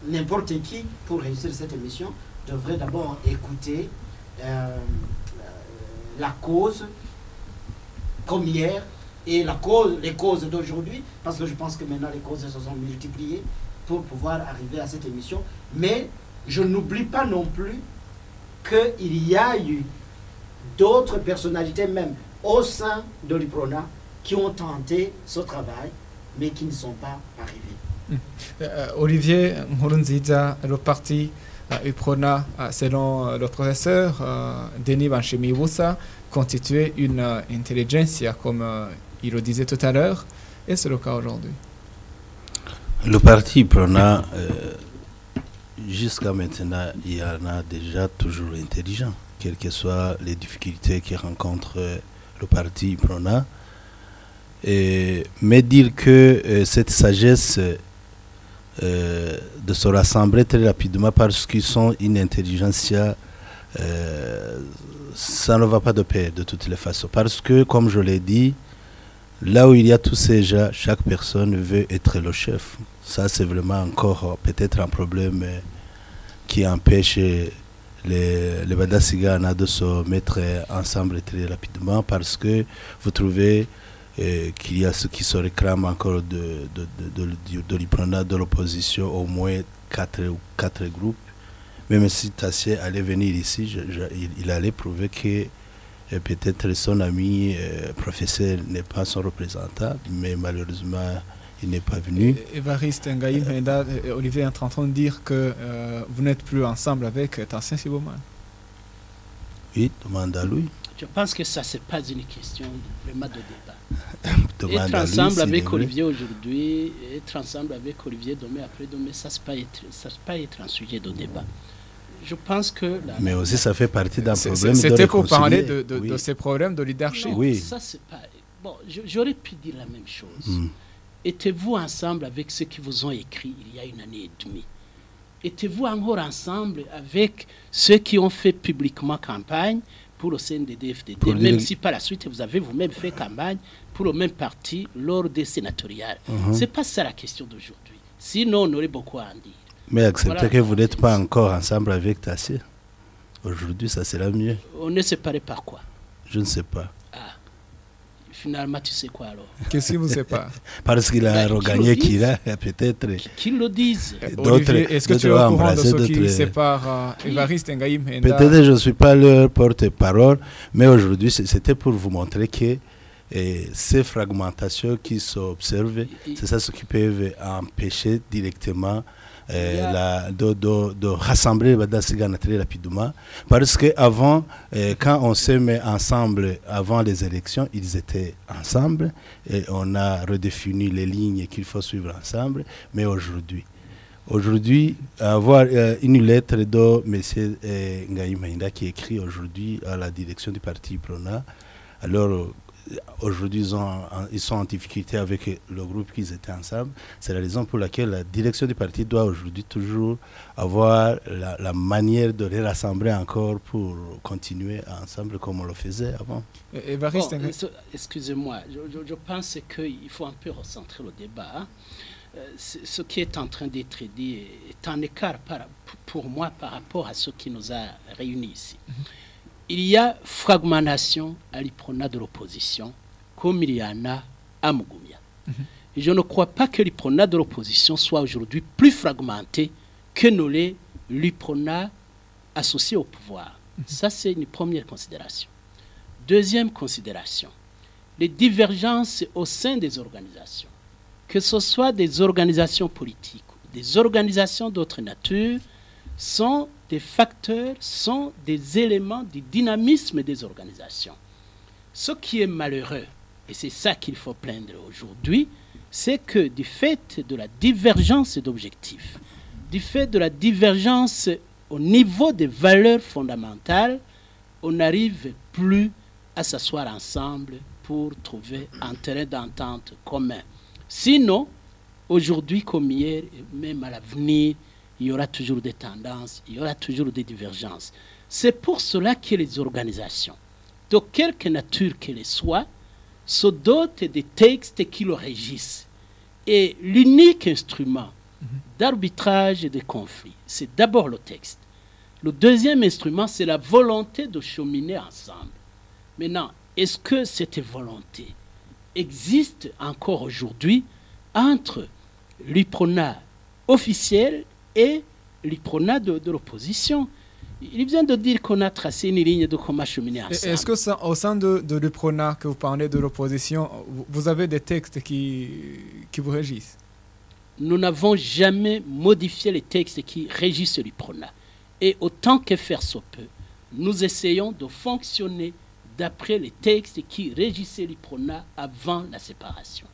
n'importe qui, pour réussir cette émission, devrait d'abord écouter la cause comme hier et les causes d'aujourd'hui, parce que je pense que maintenant les causes se sont multipliées pour pouvoir arriver à cette émission. Mais je n'oublie pas non plus qu'il y a eu d'autres personnalités même au sein de l'UPRONA qui ont tenté ce travail, mais qui ne sont pas arrivés. Olivier Nkurunziza, le parti UPRONA, selon le professeur Denis Banshimibusa, constituait une intelligentsia, comme il le disait tout à l'heure, et c'est le cas aujourd'hui. Le parti UPRONA, jusqu'à maintenant, il y en a déjà toujours intelligent, quelles que soient les difficultés que rencontre le parti UPRONA. Mais dire que cette sagesse de se rassembler très rapidement parce qu'ils sont une intelligentsia, ça ne va pas de pair de toutes les façons. Parce que, comme je l'ai dit, là où il y a tous ces gens, chaque personne veut être le chef. Ça, c'est vraiment encore peut-être un problème qui empêche les Badasigana de se mettre ensemble très rapidement, parce que vous trouvez qu'il y a ceux qui se réclament encore de l'UPRONA, de l'opposition, au moins quatre groupes. Même si Tassier allait venir ici, il allait prouver que peut-être son ami professeur n'est pas son représentant, mais malheureusement, il n'est pas venu. Évariste Ngaïm Henda, Olivier est en train de dire que vous n'êtes plus ensemble avec Tassien Sibomane. Oui, demande à lui. Je pense que ça, ce n'est pas une question vraiment de débat. Être ensemble avec Olivier aujourd'hui, être ensemble avec Olivier demain, après-demain, ça ne peut pas être un sujet de débat. Je pense que... Mais aussi, ça fait partie d'un problème. C'était pour parler de ces problèmes de leadership. Non, oui. Ça, c'est pas... Bon, j'aurais pu dire la même chose. Étiez-vous ensemble avec ceux qui vous ont écrit il y a une année et demie? Étiez-vous encore ensemble avec ceux qui ont fait publiquement campagne pour le CNDD-FDD, même si par la suite vous avez vous-même fait campagne pour le même parti lors des sénatoriales. Ce n'est pas ça la question d'aujourd'hui. Sinon, on aurait beaucoup à en dire. Mais acceptez que vous n'êtes pas encore ensemble avec Tassier. Aujourd'hui, ça sera mieux. On est séparés par quoi? Je ne sais pas. Finalement, tu sais quoi alors? Qu'est-ce qui vous sépare? Parce qu'il a regagné Kira, peut-être. Qu'ils le disent. Olivier, est-ce que tu es au courant de ce qui sépare Évariste Ngaïm Henda? Peut-être je ne suis pas leur porte-parole, mais aujourd'hui, c'était pour vous montrer que ces fragmentations qui s'observent, c'est ça ce qui peut empêcher directement de rassembler les Badasigana très rapidement, parce qu'avant, quand on se met ensemble avant les élections, ils étaient ensemble et on a redéfini les lignes qu'il faut suivre ensemble. Mais aujourd'hui, avoir une lettre de M. Ngaïm Henda qui écrit aujourd'hui à la direction du parti UPRONA, alors aujourd'hui ils sont en difficulté avec le groupe qu'ils étaient ensemble. C'est la raison pour laquelle la direction du parti doit aujourd'hui toujours avoir la manière de les rassembler encore pour continuer ensemble comme on le faisait avant. Excusez-moi, je pense qu'il faut un peu recentrer le débat. Hein. Ce qui est en train d'être dit est en écart pour moi par rapport à ce qui nous a réunis ici. Il y a fragmentation à l'UPRONA de l'opposition, comme il y en a à Mugumya. Et je ne crois pas que l'UPRONA de l'opposition soit aujourd'hui plus fragmenté que l'UPRONA associé au pouvoir. Ça, c'est une première considération. Deuxième considération, les divergences au sein des organisations, que ce soit des organisations politiques ou des organisations d'autre nature, sont des facteurs, sont des éléments du dynamisme des organisations. Ce qui est malheureux, et c'est ça qu'il faut plaindre aujourd'hui, c'est que du fait de la divergence d'objectifs, du fait de la divergence au niveau des valeurs fondamentales, on n'arrive plus à s'asseoir ensemble pour trouver un terrain d'entente commun. Sinon, aujourd'hui comme hier, même à l'avenir, il y aura toujours des tendances, il y aura toujours des divergences. C'est pour cela que les organisations, de quelque nature qu'elles soient, se dotent des textes qui le régissent. Et l'unique instrument d'arbitrage des conflits, c'est d'abord le texte. Le deuxième instrument, c'est la volonté de cheminer ensemble. Maintenant, est-ce que cette volonté existe encore aujourd'hui entre l'UPRONA officiel et l'UPRONA de l'opposition? Il vient de dire qu'on a tracé une ligne de comment cheminer ensemble. Est-ce que au sein de l'UPRONA, que vous parlez de l'opposition, vous avez des textes qui vous régissent? Nous n'avons jamais modifié les textes qui régissent l'UPRONA. Et autant que faire se peut, nous essayons de fonctionner d'après les textes qui régissaient l'UPRONA avant la séparation.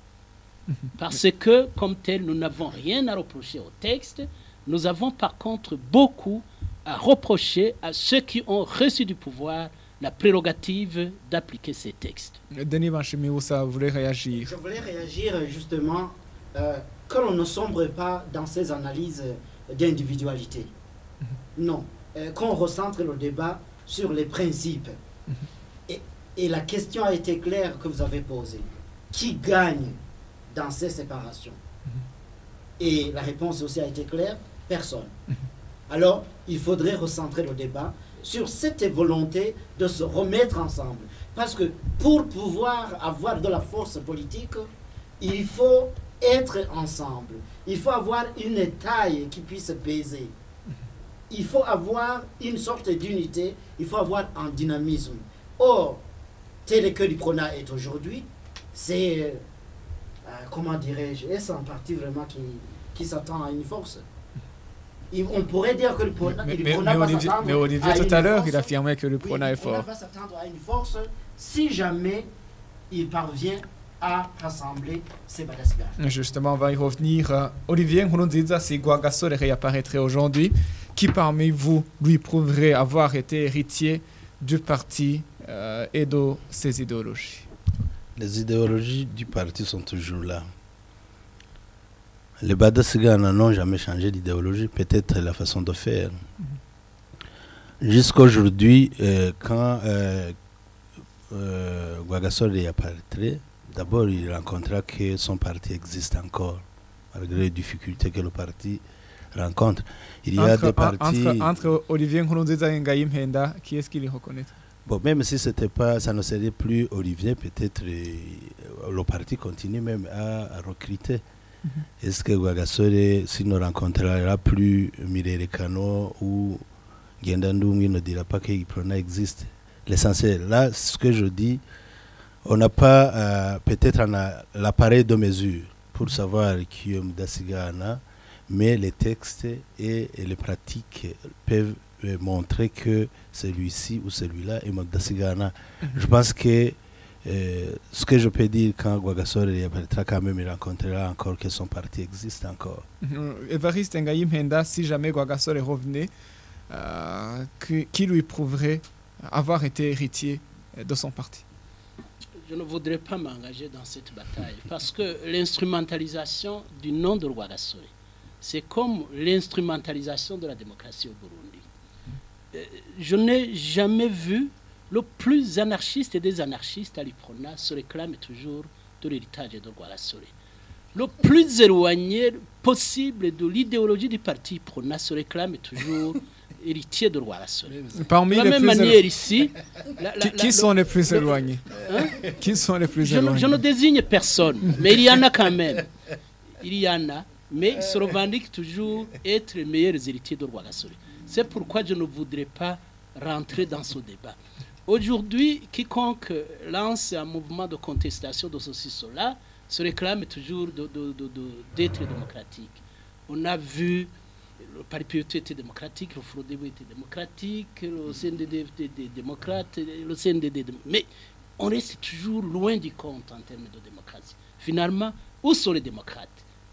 Parce que, comme tel, nous n'avons rien à reprocher au texte. Nous avons par contre beaucoup à reprocher à ceux qui ont reçu du pouvoir la prérogative d'appliquer ces textes. Denis Banchimi-Moussa, vous voulez réagir? Je voulais réagir justement que l'on ne sombre pas dans ces analyses d'individualité. Non, qu'on recentre le débat sur les principes. Et la question a été claire que vous avez posée. Qui gagne dans ces séparations? Et la réponse aussi a été claire, personne. Alors, il faudrait recentrer le débat sur cette volonté de se remettre ensemble. Parce que pour pouvoir avoir de la force politique, il faut être ensemble. Il faut avoir une taille qui puisse peser. Il faut avoir une sorte d'unité, il faut avoir un dynamisme. Or, tel que l'UPRONA est aujourd'hui, c'est, comment dirais-je, est-ce un parti vraiment qui s'attend à une force? On pourrait dire que l'UPRONA va s'attendre. Mais Olivier, tout à l'heure, il affirmait que l'UPRONA est fort. l'UPRONA va s'attendre à une force si jamais il parvient à rassembler ces Madagascar. Justement, on va y revenir. Olivier Nkurunziza, si Rwagasore réapparaîtrait aujourd'hui, qui parmi vous lui prouverait avoir été héritier du parti et de ses idéologies? Les idéologies du parti sont toujours là. Les Badasigana n'ont jamais changé d'idéologie, peut-être la façon de faire. Jusqu'aujourd'hui, quand Rwagasore réapparaîtrait, d'abord il rencontra que son parti existe encore, malgré les difficultés que le parti rencontre. Il y a des partis... Entre Olivier Nkurunziza et Ngayi Mpenda, qui est-ce qu'il les reconnaît? Bon, même si c'était pas, ça ne serait plus Olivier, peut-être le parti continue même à recruter. Est-ce que Rwagasore, s'il ne rencontrera plus Mirere Kano ou Gendandungi, ne dira pas que l'UPRONA existe? L'essentiel, là, ce que je dis, on n'a pas peut-être l'appareil de mesure pour savoir qui est Madasigana, mais les textes et les pratiques peuvent montrer que celui-ci ou celui-là est Madasigana. Je pense que ce que je peux dire, quand Rwagasore réapparaîtra, quand même il rencontrera encore que son parti existe encore. Évariste Ngayi Mpenda, si jamais Rwagasore revenait, qui lui prouverait avoir été héritier de son parti? Je ne voudrais pas m'engager dans cette bataille parce que l'instrumentalisation du nom de Rwagasore, c'est comme l'instrumentalisation de la démocratie au Burundi. Je n'ai jamais vu le plus anarchiste des anarchistes à l'UPRONA se réclame toujours de l'héritage de Rwagasore. Le plus éloigné possible de l'idéologie du parti UPRONA se réclame toujours héritier de Rwagasore. Parmi de la même manière ici... Qui sont les plus éloignés? Qui sont les plus éloignés? Je ne désigne personne, mais il y en a quand même. Il y en a, mais ils se revendiquent toujours être les meilleurs héritiers de Rwagasore. C'est pourquoi je ne voudrais pas rentrer dans ce débat. Aujourd'hui, quiconque lance un mouvement de contestation de ceci, cela, se réclame toujours d'être démocratique. On a vu le Parti était démocratique, le Frodebo était démocratique, le CNDD était démocrate, le CNDD... Mais on reste toujours loin du compte en termes de démocratie. Finalement, où sont les démocrates?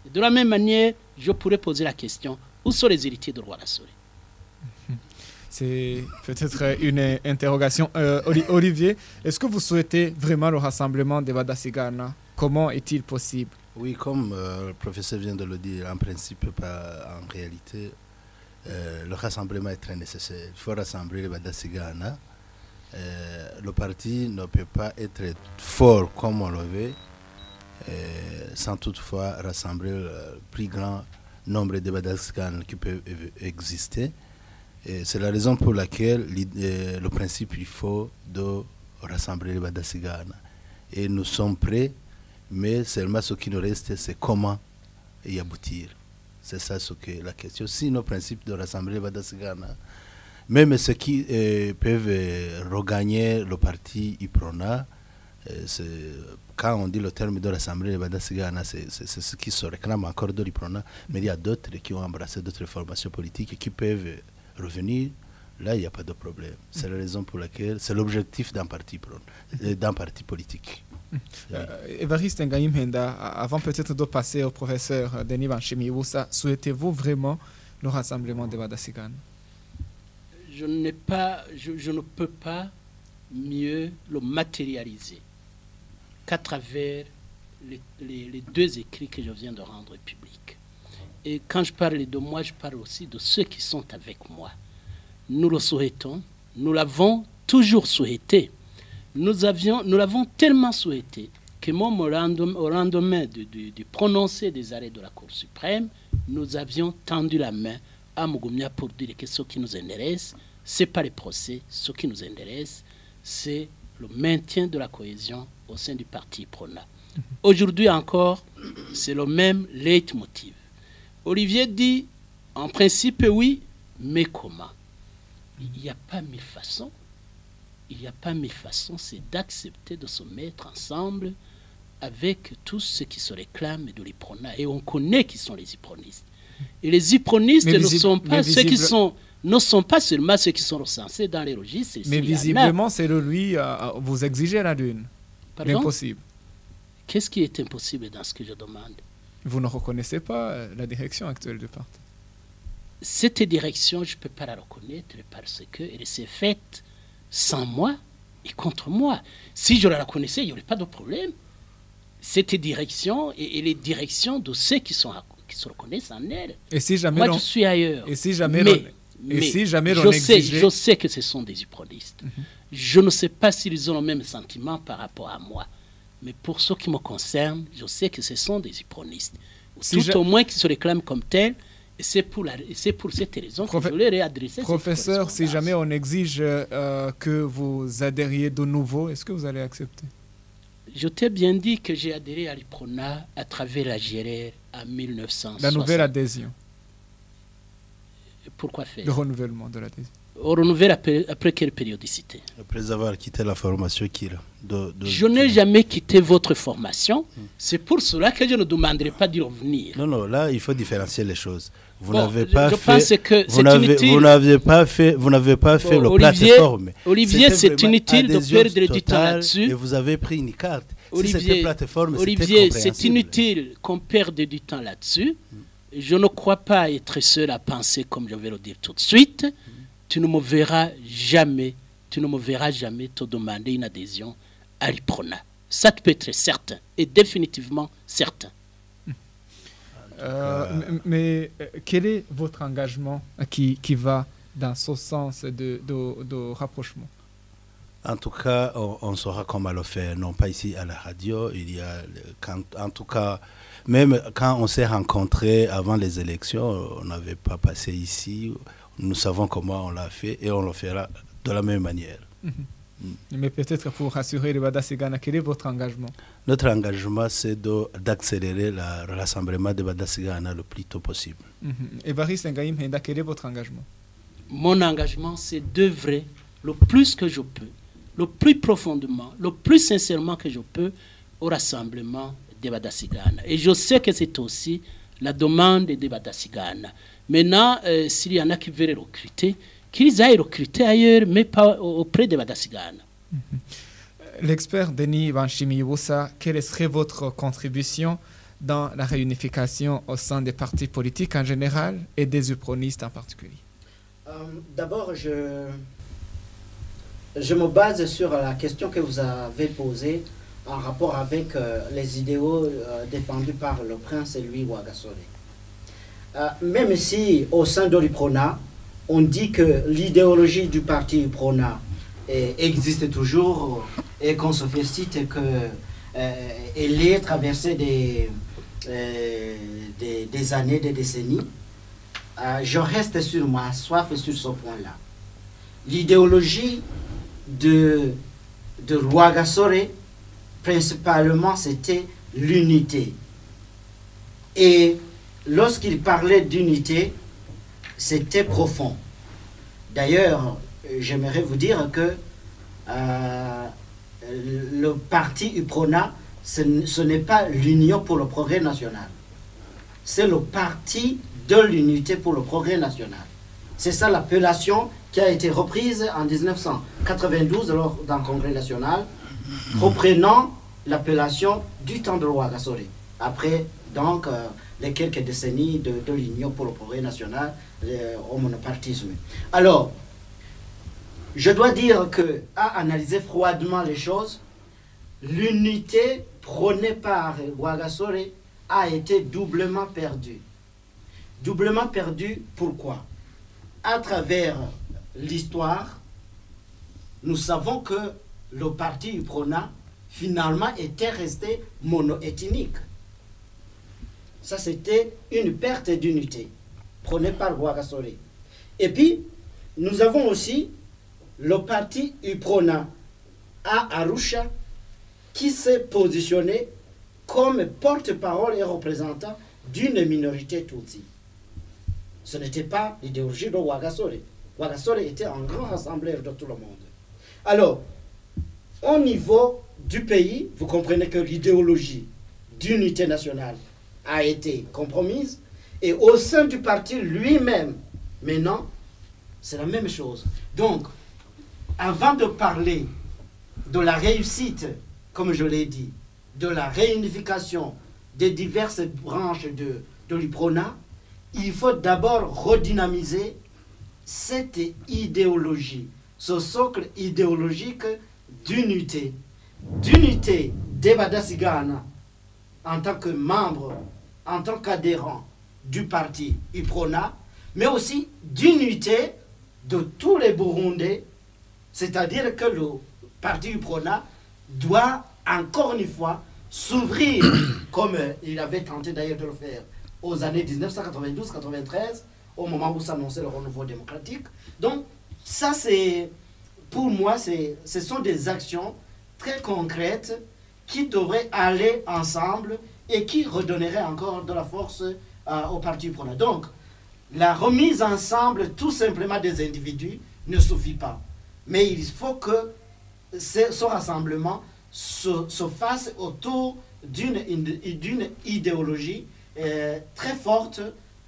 Et de la même manière, je pourrais poser la question, où sont les héritiers de Roi Rassoré? C'est peut-être une interrogation. Olivier, est-ce que vous souhaitez vraiment le rassemblement des Badasigana? Comment est-il possible? Oui, comme le professeur vient de le dire, en principe, en réalité, le rassemblement est très nécessaire. Il faut rassembler les Badasigana. Le parti ne peut pas être fort comme on le veut, sans toutefois rassembler le plus grand nombre de Badasigana qui peuvent exister. C'est la raison pour laquelle le principe, il faut de rassembler les Badasigana. Et nous sommes prêts, mais seulement ce qui nous reste, c'est comment y aboutir. C'est ça ce que la question. Si nos principes de rassembler les Badasigana, même ceux qui peuvent regagner le parti IPRONA, quand on dit le terme de rassembler les Badasigana, c'est ce qui se réclame encore de l'IPRONA, mais il y a d'autres qui ont embrassé d'autres formations politiques et qui peuvent revenir. Là, il n'y a pas de problème. C'est la raison pour laquelle c'est l'objectif d'un parti politique. Évariste Ngaïm Henda, avant peut-être de passer au professeur Denis Banchimi-Woussa, souhaitez-vous vraiment le rassemblement des Badasigana? Je ne peux pas mieux le matérialiser qu'à travers les deux écrits que je viens de rendre publics. Et quand je parle de moi, je parle aussi de ceux qui sont avec moi. Nous le souhaitons, nous l'avons toujours souhaité. Nous l'avons tellement souhaité que même au lendemain du prononcé des arrêts de la Cour suprême, nous avions tendu la main à Mugumya pour dire que ce qui nous intéresse, ce n'est pas les procès, ce qui nous intéresse, c'est le maintien de la cohésion au sein du parti IPRONA. Aujourd'hui encore, c'est le même leitmotiv. Olivier dit, en principe, oui, mais comment? Il n'y a pas mille façons. Il n'y a pas mille façons, c'est d'accepter de se mettre ensemble avec tous ceux qui se réclament de l'IPRONA. Et on connaît qui sont les IPRONistes. Et les IPRONistes ne sont pas ceux qui sont... ne sont pas seulement ceux qui sont recensés dans les registres. Mais visiblement, c'est lui, vous exigez la lune. L'impossible. Qu'est-ce qui est impossible dans ce que je demande? Vous ne reconnaissez pas la direction actuelle du parti? Cette direction, je ne peux pas la reconnaître parce qu'elle s'est faite sans moi et contre moi. Si je la reconnaissais, il n'y aurait pas de problème. Cette direction et les directions de ceux qui se reconnaissent en elle. Et si jamais moi, je suis ailleurs. Et si jamais je sais que ce sont des IPRONistes. Je ne sais pas s'ils ont le même sentiment par rapport à moi. Mais pour ce qui me concerne, je sais que ce sont des IPRONistes. Tout au moins qui se réclament comme tels. Et c'est pour cette raison que je leur ai adressé. Professeur, si jamais on exige que vous adhériez de nouveau, est-ce que vous allez accepter? Je t'ai bien dit que j'ai adhéré à l'IPRONA à travers la GRR en 1960. La nouvelle adhésion. Pourquoi faire? Le renouvellement de l'adhésion. Au renouvellement après quelle périodicité? Après avoir quitté la formation je n'ai jamais quitté votre formation. C'est pour cela que je ne demanderai pas d'y revenir. Non, là, il faut différencier les choses. Vous n'avez pas fait... Vous n'avez pas fait le plateforme. Olivier, c'est inutile de perdre du temps là-dessus. Et vous avez pris une carte. Olivier, c'est inutile qu'on perde du temps là-dessus. Je ne crois pas être seul à penser comme je vais le dire tout de suite. Tu ne me verras jamais te demander une adhésion à l'IPRONA. Ça peut être certain et définitivement certain. Mais quel est votre engagement qui va dans ce sens de rapprochement? En tout cas, on saura comment le faire. Non pas ici à la radio. En tout cas, même quand on s'est rencontrés avant les élections, on n'avait pas passé ici. Nous savons comment on l'a fait et on le fera de la même manière. Mais peut-être pour rassurer les Badasigana, quel est votre engagement? Notre engagement, c'est d'accélérer le rassemblement des Badasigana le plus tôt possible. Évariste Ngaïm Henda, quel est votre engagement? Mon engagement, c'est d'œuvrer le plus que je peux, le plus profondément, le plus sincèrement que je peux au rassemblement des Badasigana. Et je sais que c'est aussi la demande des Badasigana. Maintenant, s'il y en a qui veulent recruter, qu'ils aillent recruter ailleurs, mais pas auprès de Badasigana. L'expert Denis Banshimi-Ibusa, quelle serait votre contribution dans la réunification au sein des partis politiques en général et des upronistes en particulier? D'abord, je me base sur la question que vous avez posée en rapport avec les idéaux défendus par le prince Louis Rwagasore. Même si au sein de l'UPRONA, on dit que l'idéologie du parti UPRONA existe toujours et qu'on se félicite qu'elle ait traversé des années, des décennies, je reste sur ma soif sur ce point-là. L'idéologie de Rwagasore, principalement, c'était l'unité. Et lorsqu'il parlait d'unité, c'était profond. D'ailleurs, j'aimerais vous dire que le parti UPRONA, ce n'est pas l'Union pour le progrès national. C'est le parti de l'unité pour le progrès national. C'est ça l'appellation qui a été reprise en 1992 lors d'un congrès national, reprenant l'appellation du temps de Rwagasore. Après, donc, les quelques décennies de l'Union pour le progrès national au monopartisme. Alors, je dois dire que, à analyser froidement les choses, l'unité prônée par Rwagasore a été doublement perdue. Doublement perdue, pourquoi? À travers l'histoire, nous savons que le parti UPRONA, finalement, était resté monoethnique. Ça, c'était une perte d'unité, prônée par Rwagasore. Et puis, nous avons aussi le parti UPRONA à Arusha, qui s'est positionné comme porte-parole et représentant d'une minorité Tutsi. Ce n'était pas l'idéologie de Rwagasore. Rwagasore était un grand rassembleur de tout le monde. Alors, au niveau du pays, vous comprenez que l'idéologie d'unité nationale a été compromise, et au sein du parti lui-même, maintenant, c'est la même chose. Donc, avant de parler de la réussite, comme je l'ai dit, de la réunification des diverses branches de l'UPRONA, il faut d'abord redynamiser cette idéologie, ce socle idéologique d'unité des Badasigana en tant que membre, en tant qu'adhérent du parti UPRONA, mais aussi d'unité de tous les Burundais, c'est-à-dire que le parti UPRONA doit encore une fois s'ouvrir, comme il avait tenté d'ailleurs de le faire aux années 1992-93, au moment où s'annonçait le renouveau démocratique. Donc, ça, c'est, pour moi, ce sont des actions très concrètes qui devraient aller ensemble et qui redonneraient encore de la force au parti UPRONA. Donc, la remise ensemble tout simplement des individus ne suffit pas. Mais il faut que ce rassemblement se fasse autour d'une idéologie très forte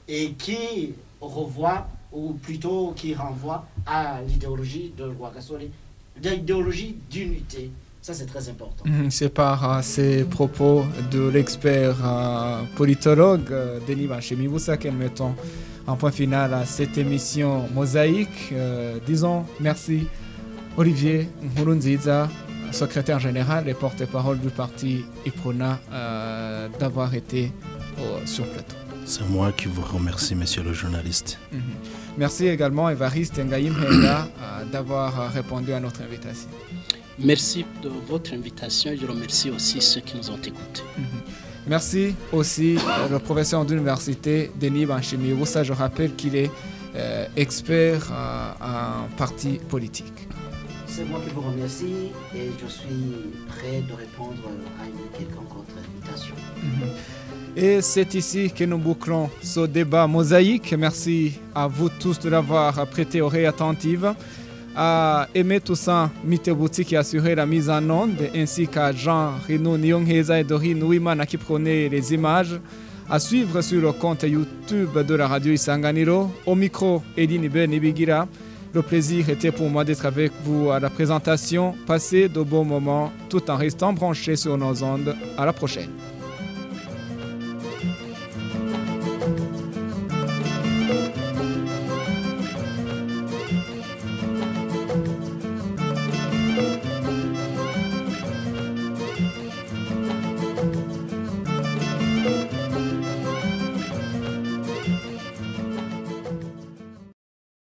et qui revoit, ou plutôt qui renvoie à l'idéologie de Rwagasore, l'idéologie d'unité. Ça, c'est très important. C'est par ces propos de l'expert politologue Denis Banshimi-Ibusa que nous mettons un point final à cette émission Mosaïque. Disons merci Olivier Nkurunziza, secrétaire général et porte-parole du parti UPRONA, d'avoir été sur plateau. C'est moi qui vous remercie, monsieur le journaliste. Merci également Évariste Ngaïm Henda d'avoir répondu à notre invitation. Merci de votre invitation. Je remercie aussi ceux qui nous ont écoutés. Merci aussi le professeur d'université Denis Banshimi-Ibusa. Je rappelle qu'il est expert en parti politique. C'est moi qui vous remercie et je suis prêt de répondre à une quelconque autre invitation. Et c'est ici que nous bouclons ce débat mosaïque. Merci à vous tous de l'avoir prêté oreille attentive. À Aimé Toussaint Mitebouti qui a assuré la mise en onde, ainsi qu'à Jean Rino Nyongheza et Dorine Ouimana qui prenaient les images. À suivre sur le compte YouTube de la radio Isanganiro. Au micro, Edine Bernibigira. Le plaisir était pour moi d'être avec vous à la présentation. Passez de bons moments tout en restant branchés sur nos ondes. À la prochaine.